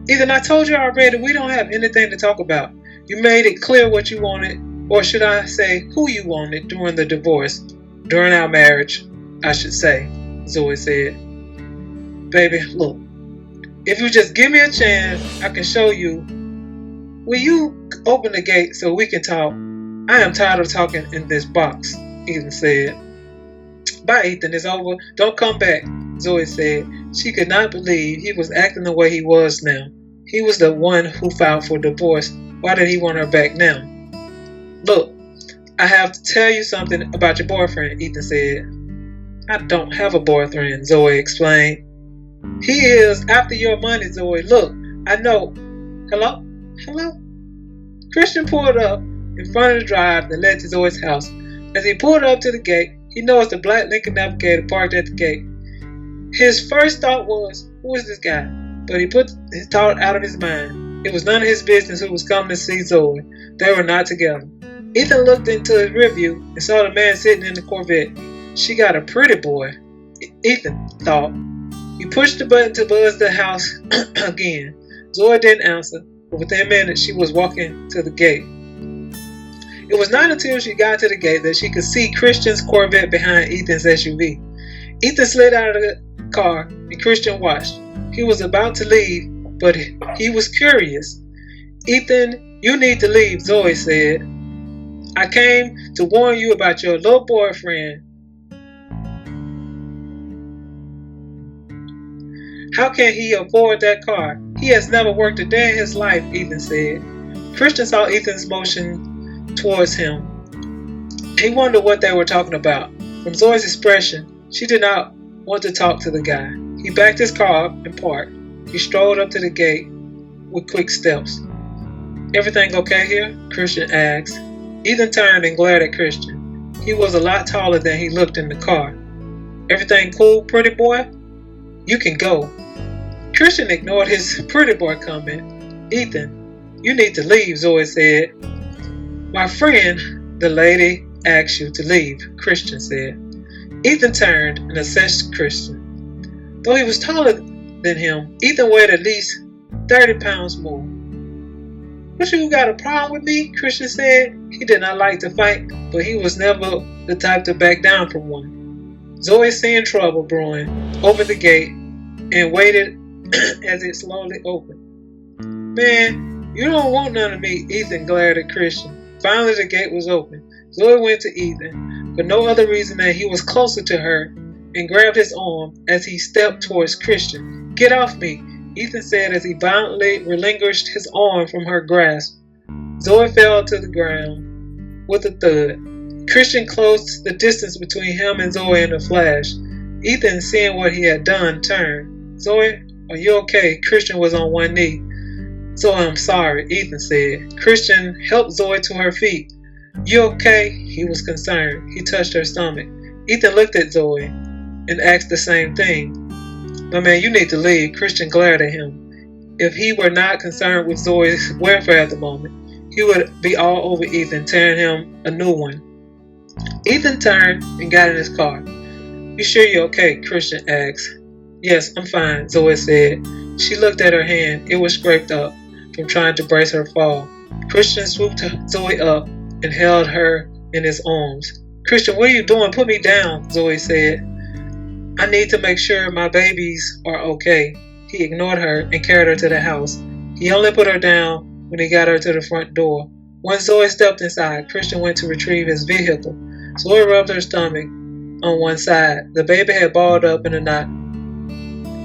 [SPEAKER 5] Ethan, I told you already we don't have anything to talk about. You made it clear what you wanted, or should I say who you wanted during the divorce, during our marriage, I should say, Zoe said. Baby, look, if you just give me a chance, I can show you. Will you open the gate so we can talk? I am tired of talking in this box, Ethan said. Bye, Ethan, it's over. Don't come back, Zoe said. She could not believe he was acting the way he was now. He was the one who filed for divorce. Why did he want her back now? Look, I have to tell you something about your boyfriend, Ethan said. I don't have a boyfriend, Zoe explained. He is after your money, Zoe. Look, I know. Hello? Hello? Christian pulled up in front of the drive that led to Zoe's house. As he pulled up to the gate, he noticed a black Lincoln Advocare parked at the gate. His first thought was, who is this guy? But he put his thought out of his mind. It was none of his business who was coming to see Zoe. They were not together. Ethan looked into his rearview and saw the man sitting in the Corvette. She got a pretty boy, Ethan thought. He pushed the button to buzz the house again. Zoe didn't answer. but within minutes she was walking to the gate. It was not until she got to the gate that she could see Christian's Corvette behind Ethan's SUV. Ethan slid out of the car and Christian watched. He was about to leave, but he was curious. "Ethan, you need to leave," Zoe said. "I came to warn you about your little boyfriend. How can he afford that car? He has never worked a day in his life," Ethan said. Christian saw Ethan's motion towards him. He wondered what they were talking about. From Zoe's expression, she did not want to talk to the guy. He backed his car up and parked. He strolled up to the gate with quick steps. "Everything okay here?" Christian asked. Ethan turned and glared at Christian. He was a lot taller than he looked in the car. "Everything cool, pretty boy? You can go." Christian ignored his pretty boy comment. "Ethan, you need to leave," Zoe said. "My friend, the lady, asked you to leave," Christian said. Ethan turned and assessed Christian. Though he was taller than him, Ethan weighed at least 30 pounds more. "What, you got a problem with me?" Christian said. He did not like to fight, but he was never the type to back down from one. Zoe, seeing trouble brewing, opened the gate and waited as it slowly opened. "Man, you don't want none of me," Ethan glared at Christian. Finally, the gate was open. Zoe went to Ethan, for no other reason than he was closer to her, and grabbed his arm as he stepped towards Christian. "Get off me," Ethan said as he violently relinquished his arm from her grasp. Zoe fell to the ground with a thud. Christian closed the distance between him and Zoe in a flash. Ethan, seeing what he had done, turned. "Zoe, are you okay?" Christian was on one knee. "Zoe, I'm sorry," Ethan said. Christian helped Zoe to her feet. "You okay?" He was concerned. He touched her stomach. Ethan looked at Zoe and asked the same thing. "My man, you need to leave." Christian glared at him. If he were not concerned with Zoe's welfare at the moment, he would be all over Ethan, tearing him a new one. Ethan turned and got in his car. "You sure you're okay?" Christian asked. "Yes, I'm fine," Zoe said. She looked at her hand. It was scraped up from trying to brace her fall. Christian swooped Zoe up and held her in his arms. "Christian, what are you doing? Put me down," Zoe said. "I need to make sure my babies are okay." He ignored her and carried her to the house. He only put her down when he got her to the front door. Once Zoe stepped inside, Christian went to retrieve his vehicle. Zoe rubbed her stomach on one side. The baby had balled up in a knot,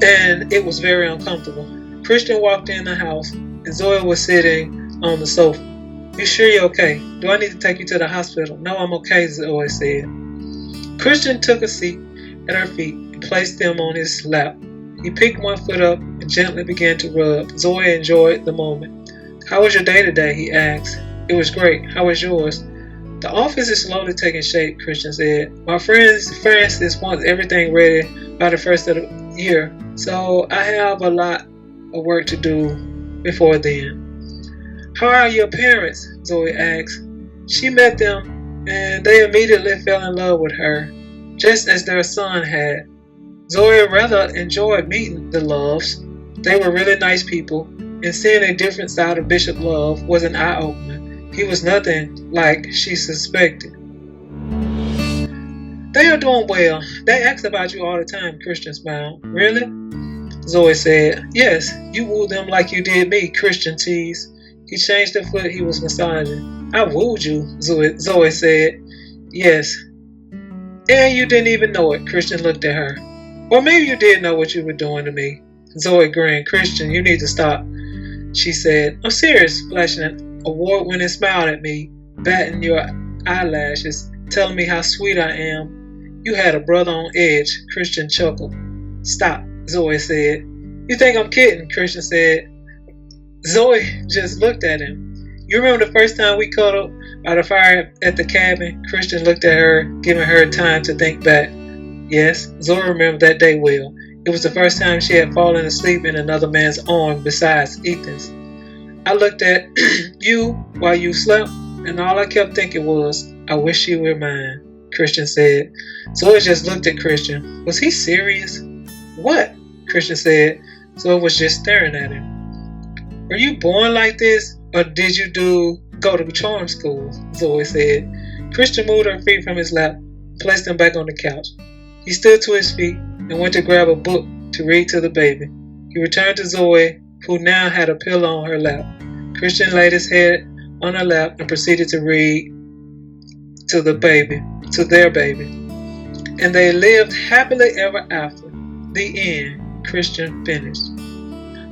[SPEAKER 5] and it was very uncomfortable. Christian walked in the house, and Zoe was sitting on the sofa. "You sure you're okay? Do I need to take you to the hospital?" "No, I'm okay," Zoe said. Christian took a seat at her feet and placed them on his lap. He picked one foot up and gently began to rub. Zoe enjoyed the moment. "How was your day today?" he asked. "It was great. How was yours?" "The office is slowly taking shape," Christian said. "My friend Francis wants everything ready by the first of the year, so I have a lot of work to do before then." "How are your parents?" Zoe asked. She met them, and they immediately fell in love with her, just as their son had. Zoe rather enjoyed meeting the Loves. They were really nice people, and seeing a different side of Bishop Love was an eye-opener. He was nothing like she suspected. "They are doing well. They ask about you all the time," Christian smiled. "Really?" Zoe said. "Yes, you wooed them like you did me," Christian teased. He changed the foot he was massaging. "I wooed you," Zoe said. "Yes. And you didn't even know it," Christian looked at her. "Or maybe you did know what you were doing to me." Zoe grinned. "Christian, you need to stop," she said. "I'm serious," flashing an award-winning smile at me, batting your eyelashes, telling me how sweet I am. "You had a brother on edge," Christian chuckled. "Stop," Zoe said. "You think I'm kidding," Christian said. Zoe just looked at him. "You remember the first time we cuddled by the fire at the cabin?" Christian looked at her, giving her time to think back. Yes, Zoe remembered that day well. It was the first time she had fallen asleep in another man's arm besides Ethan's. "I looked at you while you slept, and all I kept thinking was, I wish you were mine," Christian said. Zoe just looked at Christian. Was he serious? "What?" Christian said. Zoe was just staring at him. "Were you born like this, or did you go to charm school?" Zoe said. Christian moved her feet from his lap and placed them back on the couch. He stood to his feet and went to grab a book to read to the baby. He returned to Zoe, who now had a pillow on her lap. Christian laid his head on her lap and proceeded to read to their baby. And they lived happily ever after. The end. Christian finished.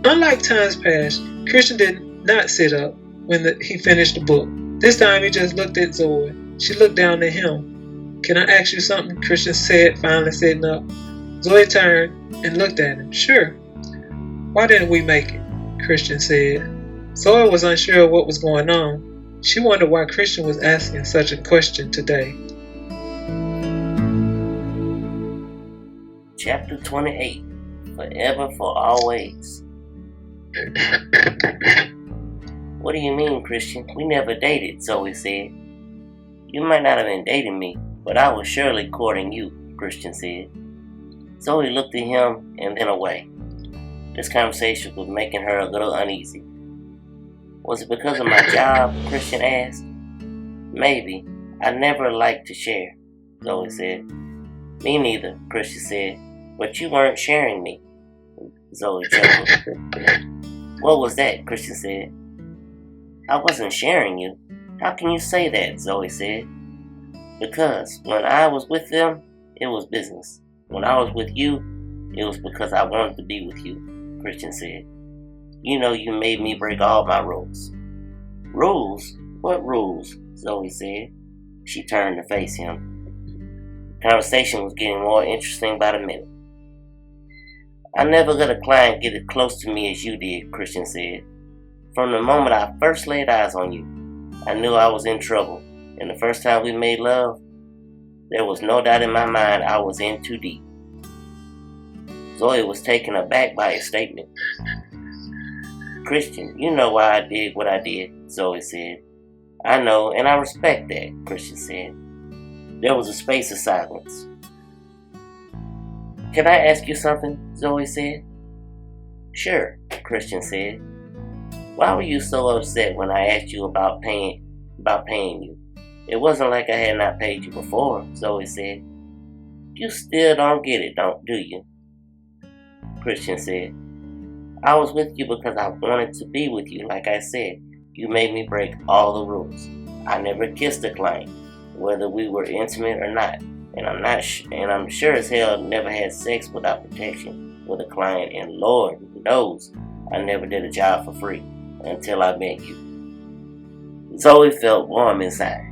[SPEAKER 5] Unlike times past, Christian did not sit up when he finished the book. This time he just looked at Zoe. She looked down at him. "Can I ask you something?" Christian said, finally sitting up. Zoe turned and looked at him. "Sure." "Why didn't we make it?" Christian said. Zoe was unsure of what was going on. She wondered why Christian was asking such a question today.
[SPEAKER 4] Chapter 28. Forever for always. "What do you mean, Christian? We never dated," Zoe said. "You might not have been dating me, but I was surely courting you," Christian said. Zoe looked at him and then away. This conversation was making her a little uneasy. "Was it because of my job?" Christian asked. "Maybe. I never liked to share," Zoe said. "Me neither," Christian said. "But you weren't sharing me." Zoe chuckled. "What was that?" Christian said. "I wasn't sharing you." "How can you say that?" Zoe said. "Because when I was with them, it was business. When I was with you, it was because I wanted to be with you," Christian said. "You know you made me break all my rules." "Rules? What rules?" Zoe said. She turned to face him. The conversation was getting more interesting by the minute. "I never let a client get as close to me as you did," Christian said. "From the moment I first laid eyes on you, I knew I was in trouble, and the first time we made love, there was no doubt in my mind I was in too deep." Zoe was taken aback by his statement. "Christian, you know why I did what I did," Zoe said. "I know, and I respect that," Christian said. There was a space of silence. "Can I ask you something?" Zoe said. "Sure," Christian said. "Why were you so upset when I asked you about paying you? It wasn't like I had not paid you before," Zoe said. "You still don't get it, do you?" Christian said. "I was with you because I wanted to be with you. Like I said, you made me break all the rules. I never kissed a client, whether we were intimate or not, and I'm sure as hell never had sex without protection with a client. And Lord knows, I never did a job for free until I met you." Zoe felt warm inside.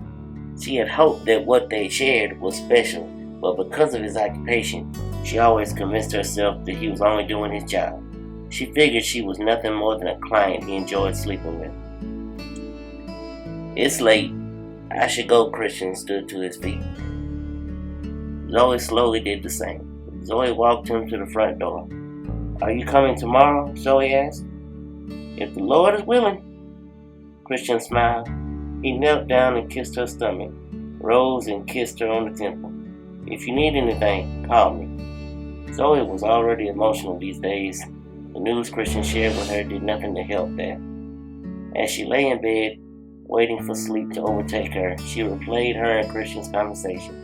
[SPEAKER 4] She had hoped that what they shared was special, but because of his occupation, she always convinced herself that he was only doing his job. She figured she was nothing more than a client he enjoyed sleeping with. "It's late. I should go," Christian stood to his feet. Zoe slowly did the same. Zoe walked him to the front door. "Are you coming tomorrow?" Zoe asked. "If the Lord is willing." Christian smiled. He knelt down and kissed her stomach, rose and kissed her on the temple. "If you need anything, call me." Zoe was already emotional these days. The news Christian shared with her did nothing to help that. As she lay in bed, waiting for sleep to overtake her, she replayed her and Christian's conversation.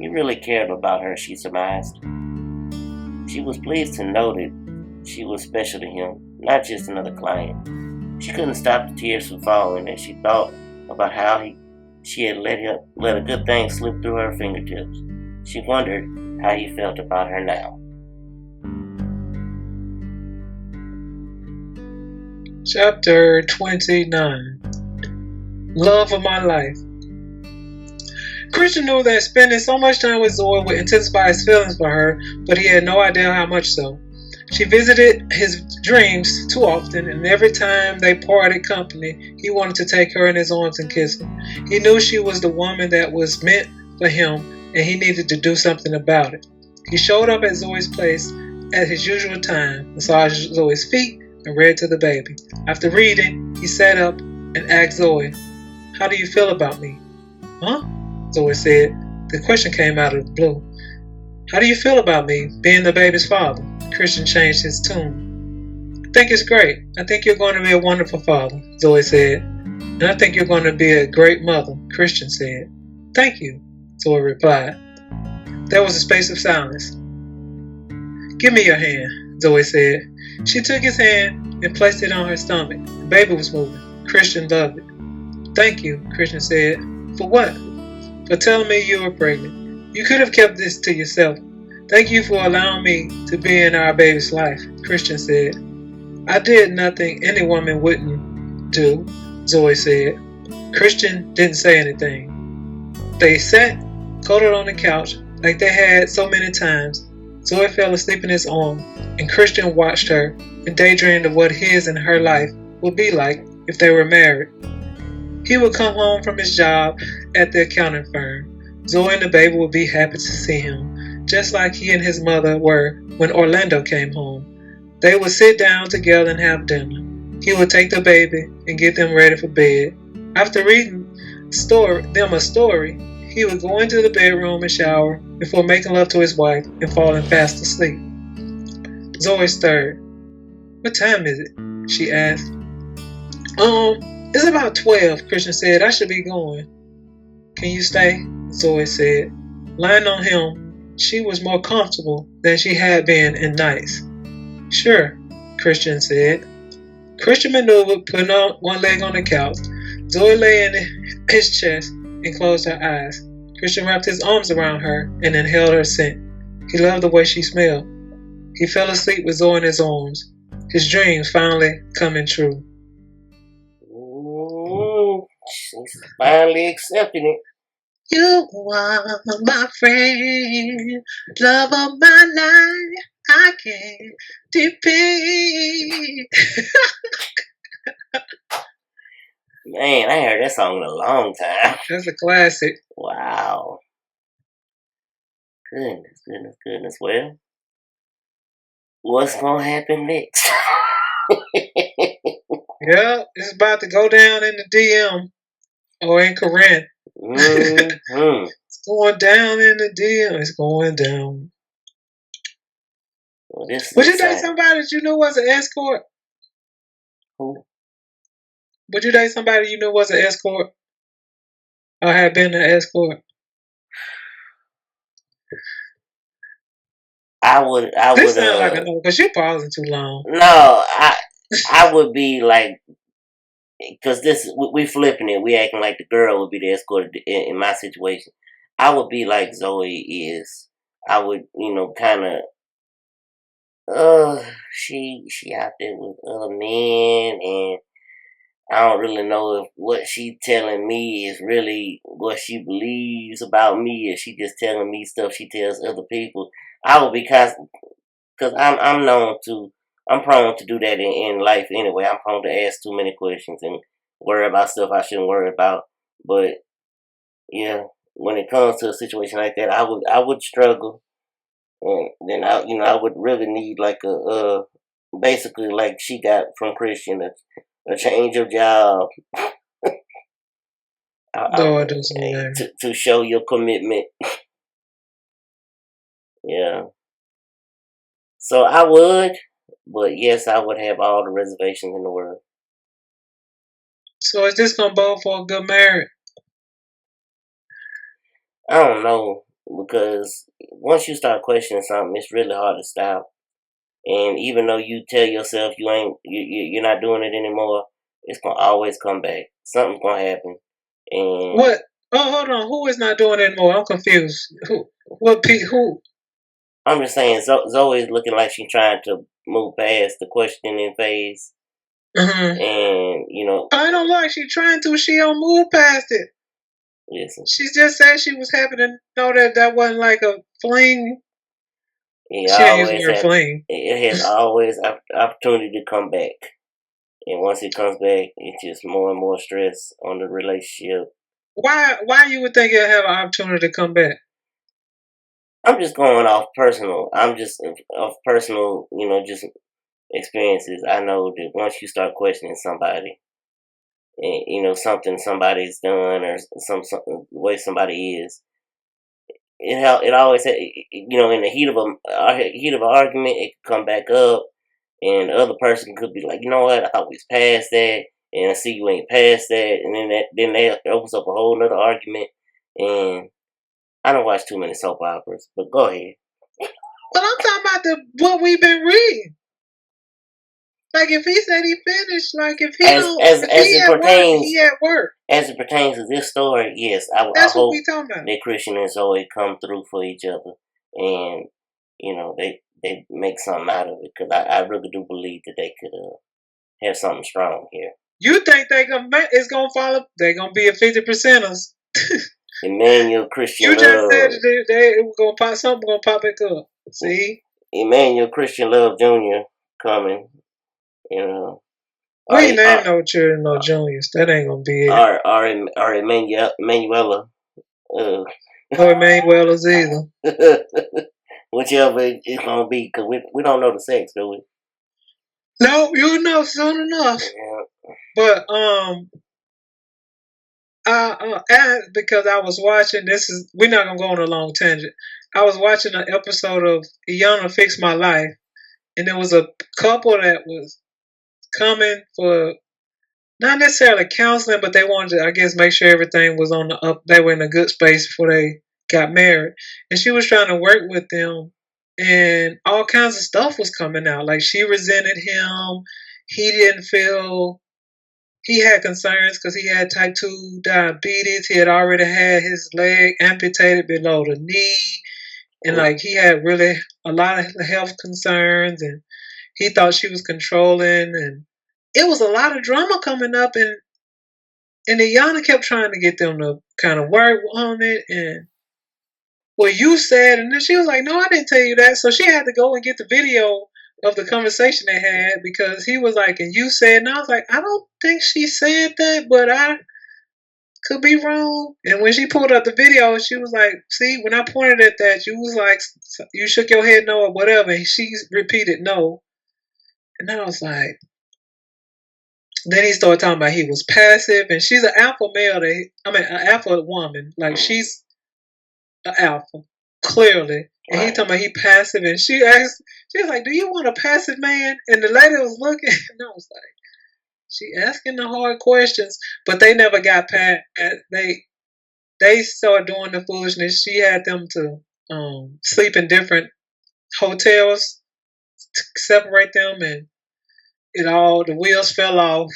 [SPEAKER 4] He really cared about her, she surmised. She was pleased to know that she was special to him, not just another client. She couldn't stop the tears from falling as she thought about how she had let a good thing slip through her fingertips. She wondered how he felt about her now.
[SPEAKER 5] Chapter 29. Love of my life. Christian knew that spending so much time with Zoe would intensify his feelings for her, but he had no idea how much so. She visited his dreams too often, and every time they parted company, he wanted to take her in his arms and kiss her. He knew she was the woman that was meant for him, and he needed to do something about it. He showed up at Zoe's place at his usual time, massaged Zoe's feet, and read to the baby. After reading, he sat up and asked Zoe, "How do you feel about me?" "Huh?" Zoe said. The question came out of the blue. "How do you feel about me, being the baby's father?" Christian changed his tune. I think it's great. I think you're going to be a wonderful father, Zoe said. And I think you're going to be a great mother, Christian said. Thank you, Zoe replied. There was a space of silence. Give me your hand, Zoe said. She took his hand and placed it on her stomach. The baby was moving. Christian loved it. Thank you, Christian said. For what? For telling me you were pregnant. You could have kept this to yourself. Thank you for allowing me to be in our baby's life, Christian said. I did nothing any woman wouldn't do, Zoe said. Christian didn't say anything. They sat, cuddled on the couch like they had so many times. Zoe fell asleep in his arms, and Christian watched her and daydreamed of what his and her life would be like if they were married. He would come home from his job at the accounting firm. Zoe and the baby would be happy to see him, just like he and his mother were when Orlando came home. They would sit down together and have dinner. He would take the baby and get them ready for bed. After reading them a story, he would go into the bedroom and shower before making love to his wife and falling fast asleep. Zoe stirred. What time is it? She asked. It's about 12, Christian said. I should be going. Can you stay? Zoe said. Lying on him, she was more comfortable than she had been in nights. Sure, Christian said. Christian maneuvered, putting on one leg on the couch. Zoe lay in his chest and closed her eyes. Christian wrapped his arms around her and inhaled her scent. He loved the way she smelled. He fell asleep with Zoe in his arms, his dreams finally coming true.
[SPEAKER 4] She's finally accepting it.
[SPEAKER 5] You are my friend, love of my life. I can't depend.
[SPEAKER 4] Man, I heard that song in a long time.
[SPEAKER 5] That's a classic.
[SPEAKER 4] Wow. Goodness. Well, what's gonna happen next?
[SPEAKER 5] Yeah, it's about to go down in the DM or in Corinth.
[SPEAKER 4] Mm-hmm.
[SPEAKER 5] It's going down in the DM. It's going down.
[SPEAKER 4] Well, this
[SPEAKER 5] Would you date somebody that you knew was an escort?
[SPEAKER 4] Who?
[SPEAKER 5] Would you date somebody you knew was an escort? Or had been an escort?
[SPEAKER 4] I would.
[SPEAKER 5] This sounds like a no, because you're pausing too long.
[SPEAKER 4] No, I would be like, because we flipping it. We acting like the girl would be the escort in my situation. I would be like Zoe is. I would, kind of, she out there with other men, and I don't really know if what she telling me is really what she believes about me, if she just telling me stuff she tells other people. I would be constant, because I'm prone to do that in life anyway. I'm prone to ask too many questions and worry about stuff I shouldn't worry about. But yeah, when it comes to a situation like that, I would struggle, and then I would really need like basically like she got from Christian, a change of job. To show your commitment. Yeah. So I would, but yes, I would have all the reservations in the world.
[SPEAKER 5] So is this gonna bode for a good marriage?
[SPEAKER 4] I don't know, because once you start questioning something, it's really hard to stop. And even though you tell yourself you're not doing it anymore, it's gonna always come back. Something's gonna happen. And
[SPEAKER 5] what? Oh, hold on. Who is not doing it anymore? I'm confused. Who? What? Who?
[SPEAKER 4] I'm just saying, Zoe is looking like she's trying to move past the questioning phase.
[SPEAKER 5] Mm-hmm.
[SPEAKER 4] And
[SPEAKER 5] I don't like she's trying to. She don't move past it.
[SPEAKER 4] Listen.
[SPEAKER 5] She just said she was happy to know that wasn't like a fling. She didn't use the word fling.
[SPEAKER 4] It has always opportunity to come back, and once it comes back, it's just more and more stress on the relationship.
[SPEAKER 5] Why you would think it'll have an opportunity to come back?
[SPEAKER 4] I'm just going off personal. I'm just off personal, just experiences. I know that once you start questioning somebody, and something somebody's done or some way somebody is, it always in the heat of an argument, it can come back up, and the other person could be like, you know what, I thought we was past that, and I see you ain't past that, and then that opens up a whole nother argument. And I don't watch too many soap operas, but go ahead.
[SPEAKER 5] But I'm talking about what we've been reading. Like if he said he finished, like if he at work.
[SPEAKER 4] As it pertains to this story, yes, I
[SPEAKER 5] That's
[SPEAKER 4] hope
[SPEAKER 5] what we talking about.
[SPEAKER 4] that Christian and Zoe come through for each other, and they make something out of it, because I really do believe that they could have something strong here.
[SPEAKER 5] You think it's gonna follow? They're gonna be a 50%ers.
[SPEAKER 4] Emmanuel Christian.
[SPEAKER 5] You just said it was gonna pop. Something gonna pop back up. See,
[SPEAKER 4] Emmanuel Christian Love Jr. coming. You know,
[SPEAKER 5] we ain't named no children, no juniors. That ain't gonna be it.
[SPEAKER 4] Or Emanuela.
[SPEAKER 5] No Emanuelas either.
[SPEAKER 4] Whichever it's gonna be, because we don't know the sex, do we?
[SPEAKER 5] No, you'll know soon enough.
[SPEAKER 4] Yeah.
[SPEAKER 5] But because I was watching, we're not gonna go on a long tangent. I was watching an episode of Iyanla Fix My Life, and there was a couple that was coming for not necessarily counseling, but they wanted to, I guess, make sure everything was on the up. They were in a good space before they got married, and she was trying to work with them, and all kinds of stuff was coming out. Like she resented him. He didn't feel. He had concerns because he had type 2 diabetes. He had already had his leg amputated below the knee. And like he had really a lot of health concerns, and he thought she was controlling, and it was a lot of drama coming up, and Iyanla kept trying to get them to kind of work on it, and well, you said, and then she was like, no, I didn't tell you that. So she had to go and get the video of the conversation they had, because he was like, and you said, and I was like, I don't think she said that, but I could be wrong. And when she pulled up the video, she was like, see, when I pointed at that, you was like, you shook your head no or whatever, and she repeated no. And I was like, then he started talking about he was passive, and she's an alpha male, an alpha woman. Like she's an alpha, clearly. And he talking about he passive, and she was like, do you want a passive man? And the lady was looking, and I was like, she asking the hard questions, but they never got past. They started doing the foolishness. She had them to sleep in different hotels to separate them, and the wheels fell off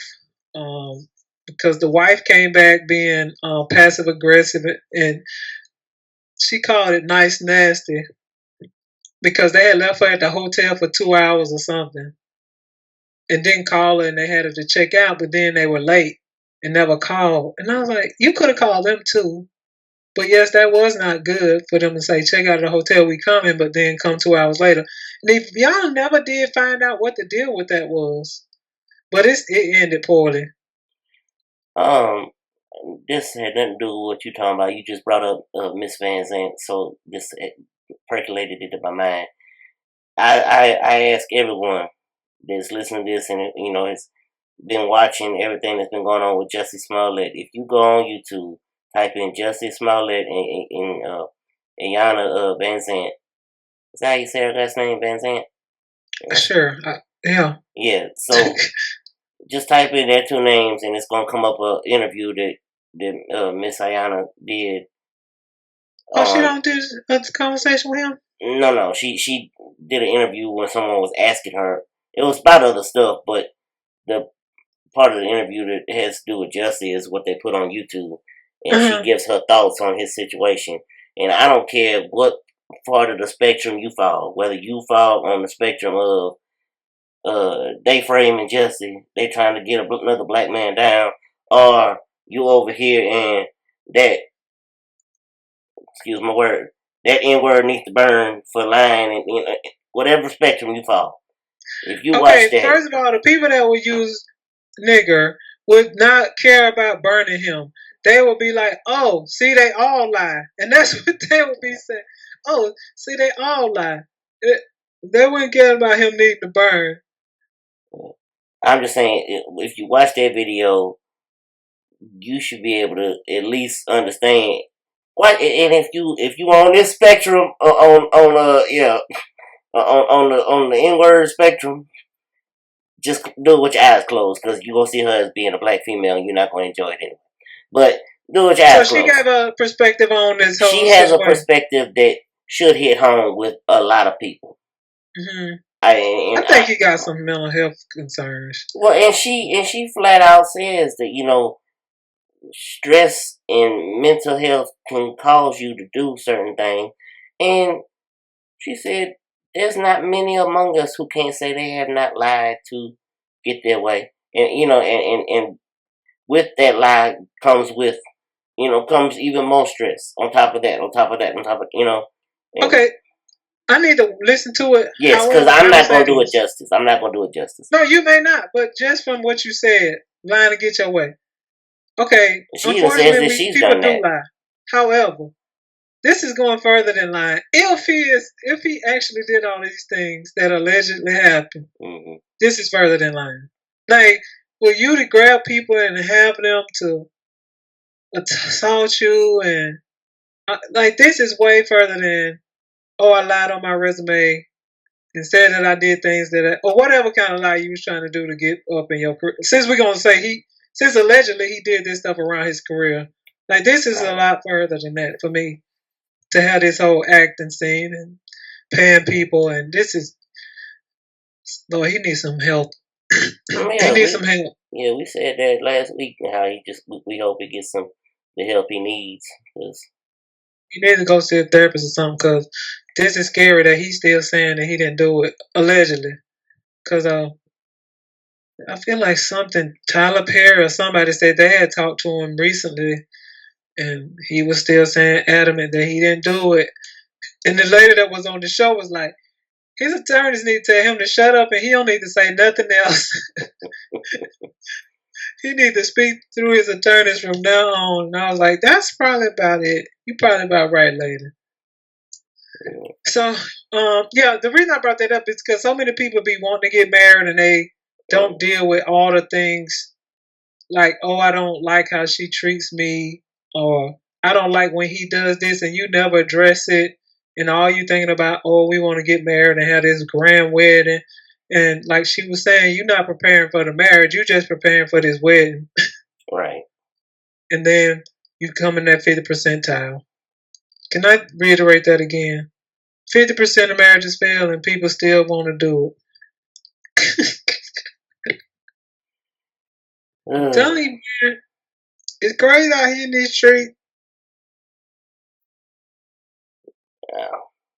[SPEAKER 5] because the wife came back being passive aggressive, and she called it nice nasty, because they had left her at the hotel for 2 hours or something and didn't call her, and they had her to check out, but then they were late and never called. And I was like, you could have called them too. But yes, that was not good for them to say, check out the hotel, we coming, but then come 2 hours later. And if y'all never did find out what the deal with that was, but it ended poorly.
[SPEAKER 4] This had nothing to do with what you're talking about. You just brought up Miss Van Zandt, so this percolated into my mind. I ask everyone that's listening to this and has been watching everything that's been going on with Jussie Smollett. If you go on YouTube, type in Jussie Smollett and Iyanla Van Zandt. Is that how you say her last name, Van Zandt?
[SPEAKER 5] Sure. Yeah.
[SPEAKER 4] Yeah. So just type in their two names, and it's gonna come up an interview that Miss Iyanla did.
[SPEAKER 5] She don't do a conversation with him?
[SPEAKER 4] No. She did an interview when someone was asking her. It was about other stuff, but the part of the interview that has to do with Jussie is what they put on YouTube, and she gives her thoughts on his situation. And I don't care what part of the spectrum you fall, whether you fall on the spectrum of they framing Jussie, they trying to get another black man down, or you over here and that, excuse my word, that N-word needs to burn for lying, and whatever spectrum you fall. If you watch that,
[SPEAKER 5] first of all, the people that would use nigger would not care about burning him. They would be like, oh, see, they all lie. And that's what they would be saying. Oh, see, they all lie. They wouldn't care about him needing to burn.
[SPEAKER 4] I'm just saying, if you watch that video, you should be able to at least understand what. And if you on this spectrum on the N-word spectrum, just do it with your eyes closed, because you're going to see her as being a black female and you're not going to enjoy it anyway. But do it with your eyes closed.
[SPEAKER 5] So she got a perspective on this whole
[SPEAKER 4] She has
[SPEAKER 5] situation.
[SPEAKER 4] a perspective that should hit home with a lot of people.
[SPEAKER 5] Mm-hmm.
[SPEAKER 4] I
[SPEAKER 5] think he got some mental health concerns.
[SPEAKER 4] Well, and she flat out says that, stress and mental health can cause you to do certain things. And she said there's not many among us who can't say they have not lied to get their way. And with that lie comes even more stress on top of that.
[SPEAKER 5] Okay, I need to listen to it.
[SPEAKER 4] Yes, because I'm not going to do it justice. I'm not going to do it justice.
[SPEAKER 5] No, you may not, but just from what you said, lying to get your way. Okay,
[SPEAKER 4] she even says that she's
[SPEAKER 5] people
[SPEAKER 4] done
[SPEAKER 5] do
[SPEAKER 4] that.
[SPEAKER 5] lie. However, this is going further than lying. If he actually did all these things that allegedly happened, this is further than lying. Like, for you to grab people and have them to assault you, and this is way further than, I lied on my resume and said that I did things or whatever kind of lie you was trying to do to get up in your career. Since we're gonna say since allegedly he did this stuff around his career, this is a lot further than that for me to have this whole acting scene and paying people, and this is he needs some help. He needs some help.
[SPEAKER 4] Yeah, we said that last week, how we hope he gets the help he needs, because
[SPEAKER 5] he needs to go see a therapist or something, because this is scary that he's still saying that he didn't do it, allegedly. Because I feel like Tyler Perry or somebody said they had talked to him recently, and he was still saying adamant that he didn't do it. And the lady that was on the show was like, his attorneys need to tell him to shut up and he don't need to say nothing else. He need to speak through his attorneys from now on. And I was like, that's probably about it. You're probably about right, lady. So, the reason I brought that up is because so many people be wanting to get married and they don't deal with all the things like, I don't like how she treats me, or I don't like when he does this, and you never address it, and all you thinking about, we want to get married and have this grand wedding, and like she was saying, you're not preparing for the marriage, you're just preparing for this wedding.
[SPEAKER 4] Right.
[SPEAKER 5] And then you come in that 50th percentile. Can I reiterate that again? 50% of marriages fail and people still want to do it. I'm telling you, man, it's crazy out here in these streets.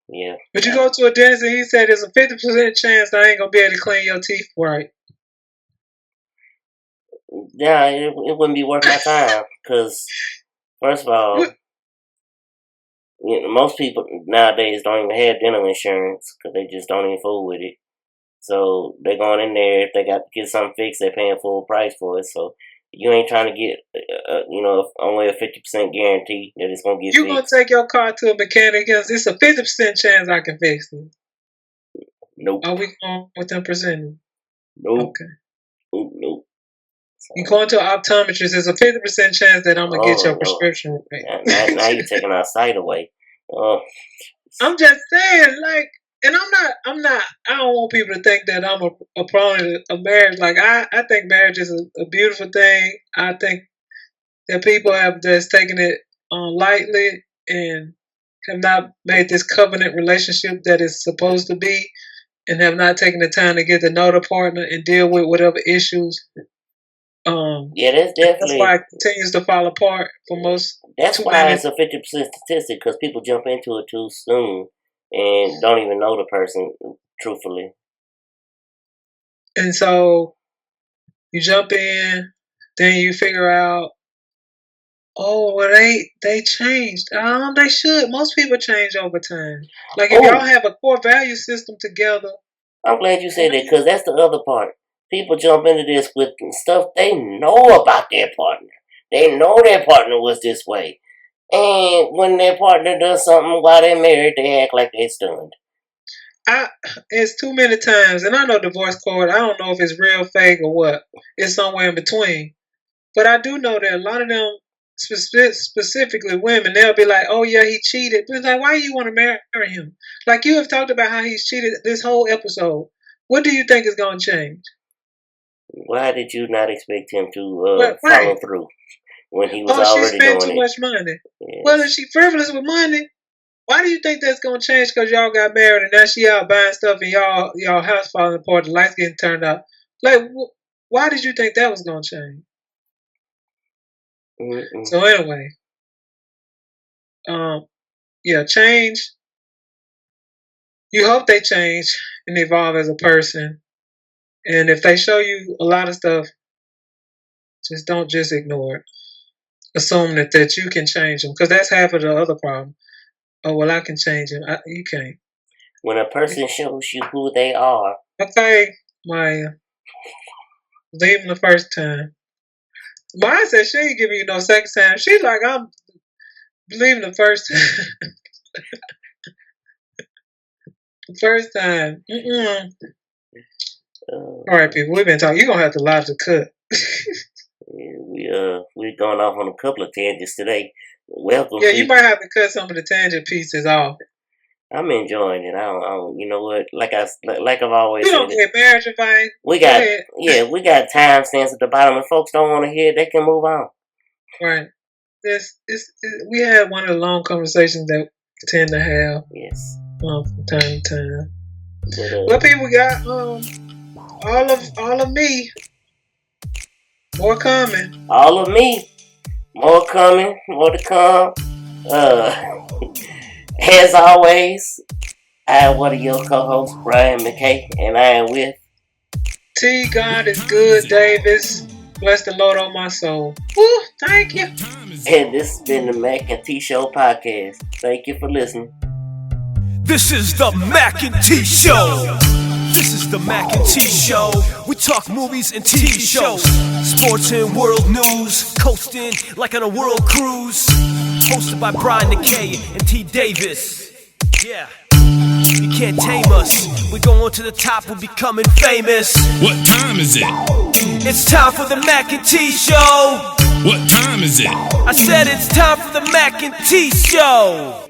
[SPEAKER 4] Yeah.
[SPEAKER 5] But you go to a dentist and he said there's a 50% chance I ain't gonna be able to clean your teeth right.
[SPEAKER 4] Yeah, it wouldn't be worth my time, because first of all, most people nowadays don't even have dental insurance because they just don't even fool with it. So they're going in there, if they got to get something fixed, they're paying full price for it. So you ain't trying to get, only a 50% guarantee that it's going to get fixed.
[SPEAKER 5] You going to take your car to a mechanic because it's a 50% chance I can fix it.
[SPEAKER 4] Nope.
[SPEAKER 5] Are we going with them percentage?
[SPEAKER 4] Nope.
[SPEAKER 5] Okay.
[SPEAKER 4] Nope. So,
[SPEAKER 5] you going to an optometrist, there's a 50% chance that I'm going to get your prescription right.
[SPEAKER 4] Now you're taking our sight away.
[SPEAKER 5] I'm just saying, and I don't want people to think that I'm a proponent of marriage. I think marriage is a beautiful thing. I think that people have just taken it lightly and have not made this covenant relationship that it's supposed to be, and have not taken the time to get to know the partner and deal with whatever issues.
[SPEAKER 4] That's definitely.
[SPEAKER 5] That's why it continues to fall apart for most.
[SPEAKER 4] That's why it's a 50% statistic, because people jump into it too soon and don't even know the person, truthfully.
[SPEAKER 5] And so you jump in, then you figure out, they changed. They should. Most people change over time. If y'all have a core value system together.
[SPEAKER 4] I'm glad you said that, because that's the other part. People jump into this with stuff they know about their partner. They know their partner was this way. And when their partner does something while they're married, they act like they're stunned.
[SPEAKER 5] It's too many times, and I know divorce court, I don't know if it's real, fake, or what. It's somewhere in between. But I do know that a lot of them, specifically women, they'll be like, oh yeah, he cheated. But it's like, why do you want to marry him? You have talked about how he's cheated this whole episode. What do you think is going to change?
[SPEAKER 4] Why did you not expect him to follow through when he was
[SPEAKER 5] she
[SPEAKER 4] already
[SPEAKER 5] spent
[SPEAKER 4] doing
[SPEAKER 5] too
[SPEAKER 4] it?
[SPEAKER 5] much money.
[SPEAKER 4] Yes.
[SPEAKER 5] Well, if she frivolous with money, why do you think that's gonna change? Because y'all got married and now she out buying stuff and y'all house falling apart, the lights getting turned out. Like, why did you think that was gonna change?
[SPEAKER 4] Mm-mm.
[SPEAKER 5] So anyway, change. You hope they change and evolve as a person. And if they show you a lot of stuff, just don't just ignore it. Assume that you can change them, because that's half of the other problem. Oh, well, I can change them. You can't.
[SPEAKER 4] When a person shows you who they are.
[SPEAKER 5] Okay, Maya. Leave them the first time. Maya said she ain't giving you no second time. She's like, I'm leaving the first time. The first time. All right, people. We've been talking. You're going to have to lie to cut.
[SPEAKER 4] We're going off on a couple of tangents today. Welcome.
[SPEAKER 5] Yeah, you might have to cut some of the tangent pieces off.
[SPEAKER 4] I'm enjoying it. I don't you know what? Like I've always
[SPEAKER 5] You
[SPEAKER 4] said.
[SPEAKER 5] don't get marriage advice.
[SPEAKER 4] We got timestamps at the bottom. If folks don't want to hear it, they can move on.
[SPEAKER 5] Right. We had one of the long conversations that we tend to have.
[SPEAKER 4] Yes.
[SPEAKER 5] From time to time. But people got all of me. More coming.
[SPEAKER 4] All of me. More coming. More to come. As always, I am one of your co-hosts, Brian Mackay, and I am with
[SPEAKER 5] T. God is good, Davis. Bless the Lord on my soul. Woo, thank you.
[SPEAKER 4] And this has been the Mackay T Show podcast. Thank you for listening.
[SPEAKER 2] This is the Mackay T Show. This is the Mackay T Show. We talk movies and TV shows, sports and world news, coasting like on a world cruise. Hosted by Brian Mackay and T Davis. Yeah. You can't tame us. We're going to the top, we're becoming famous.
[SPEAKER 3] What time is it?
[SPEAKER 2] It's time for the Mackay T Show.
[SPEAKER 3] What time is it?
[SPEAKER 2] I said it's time for the Mackay T Show.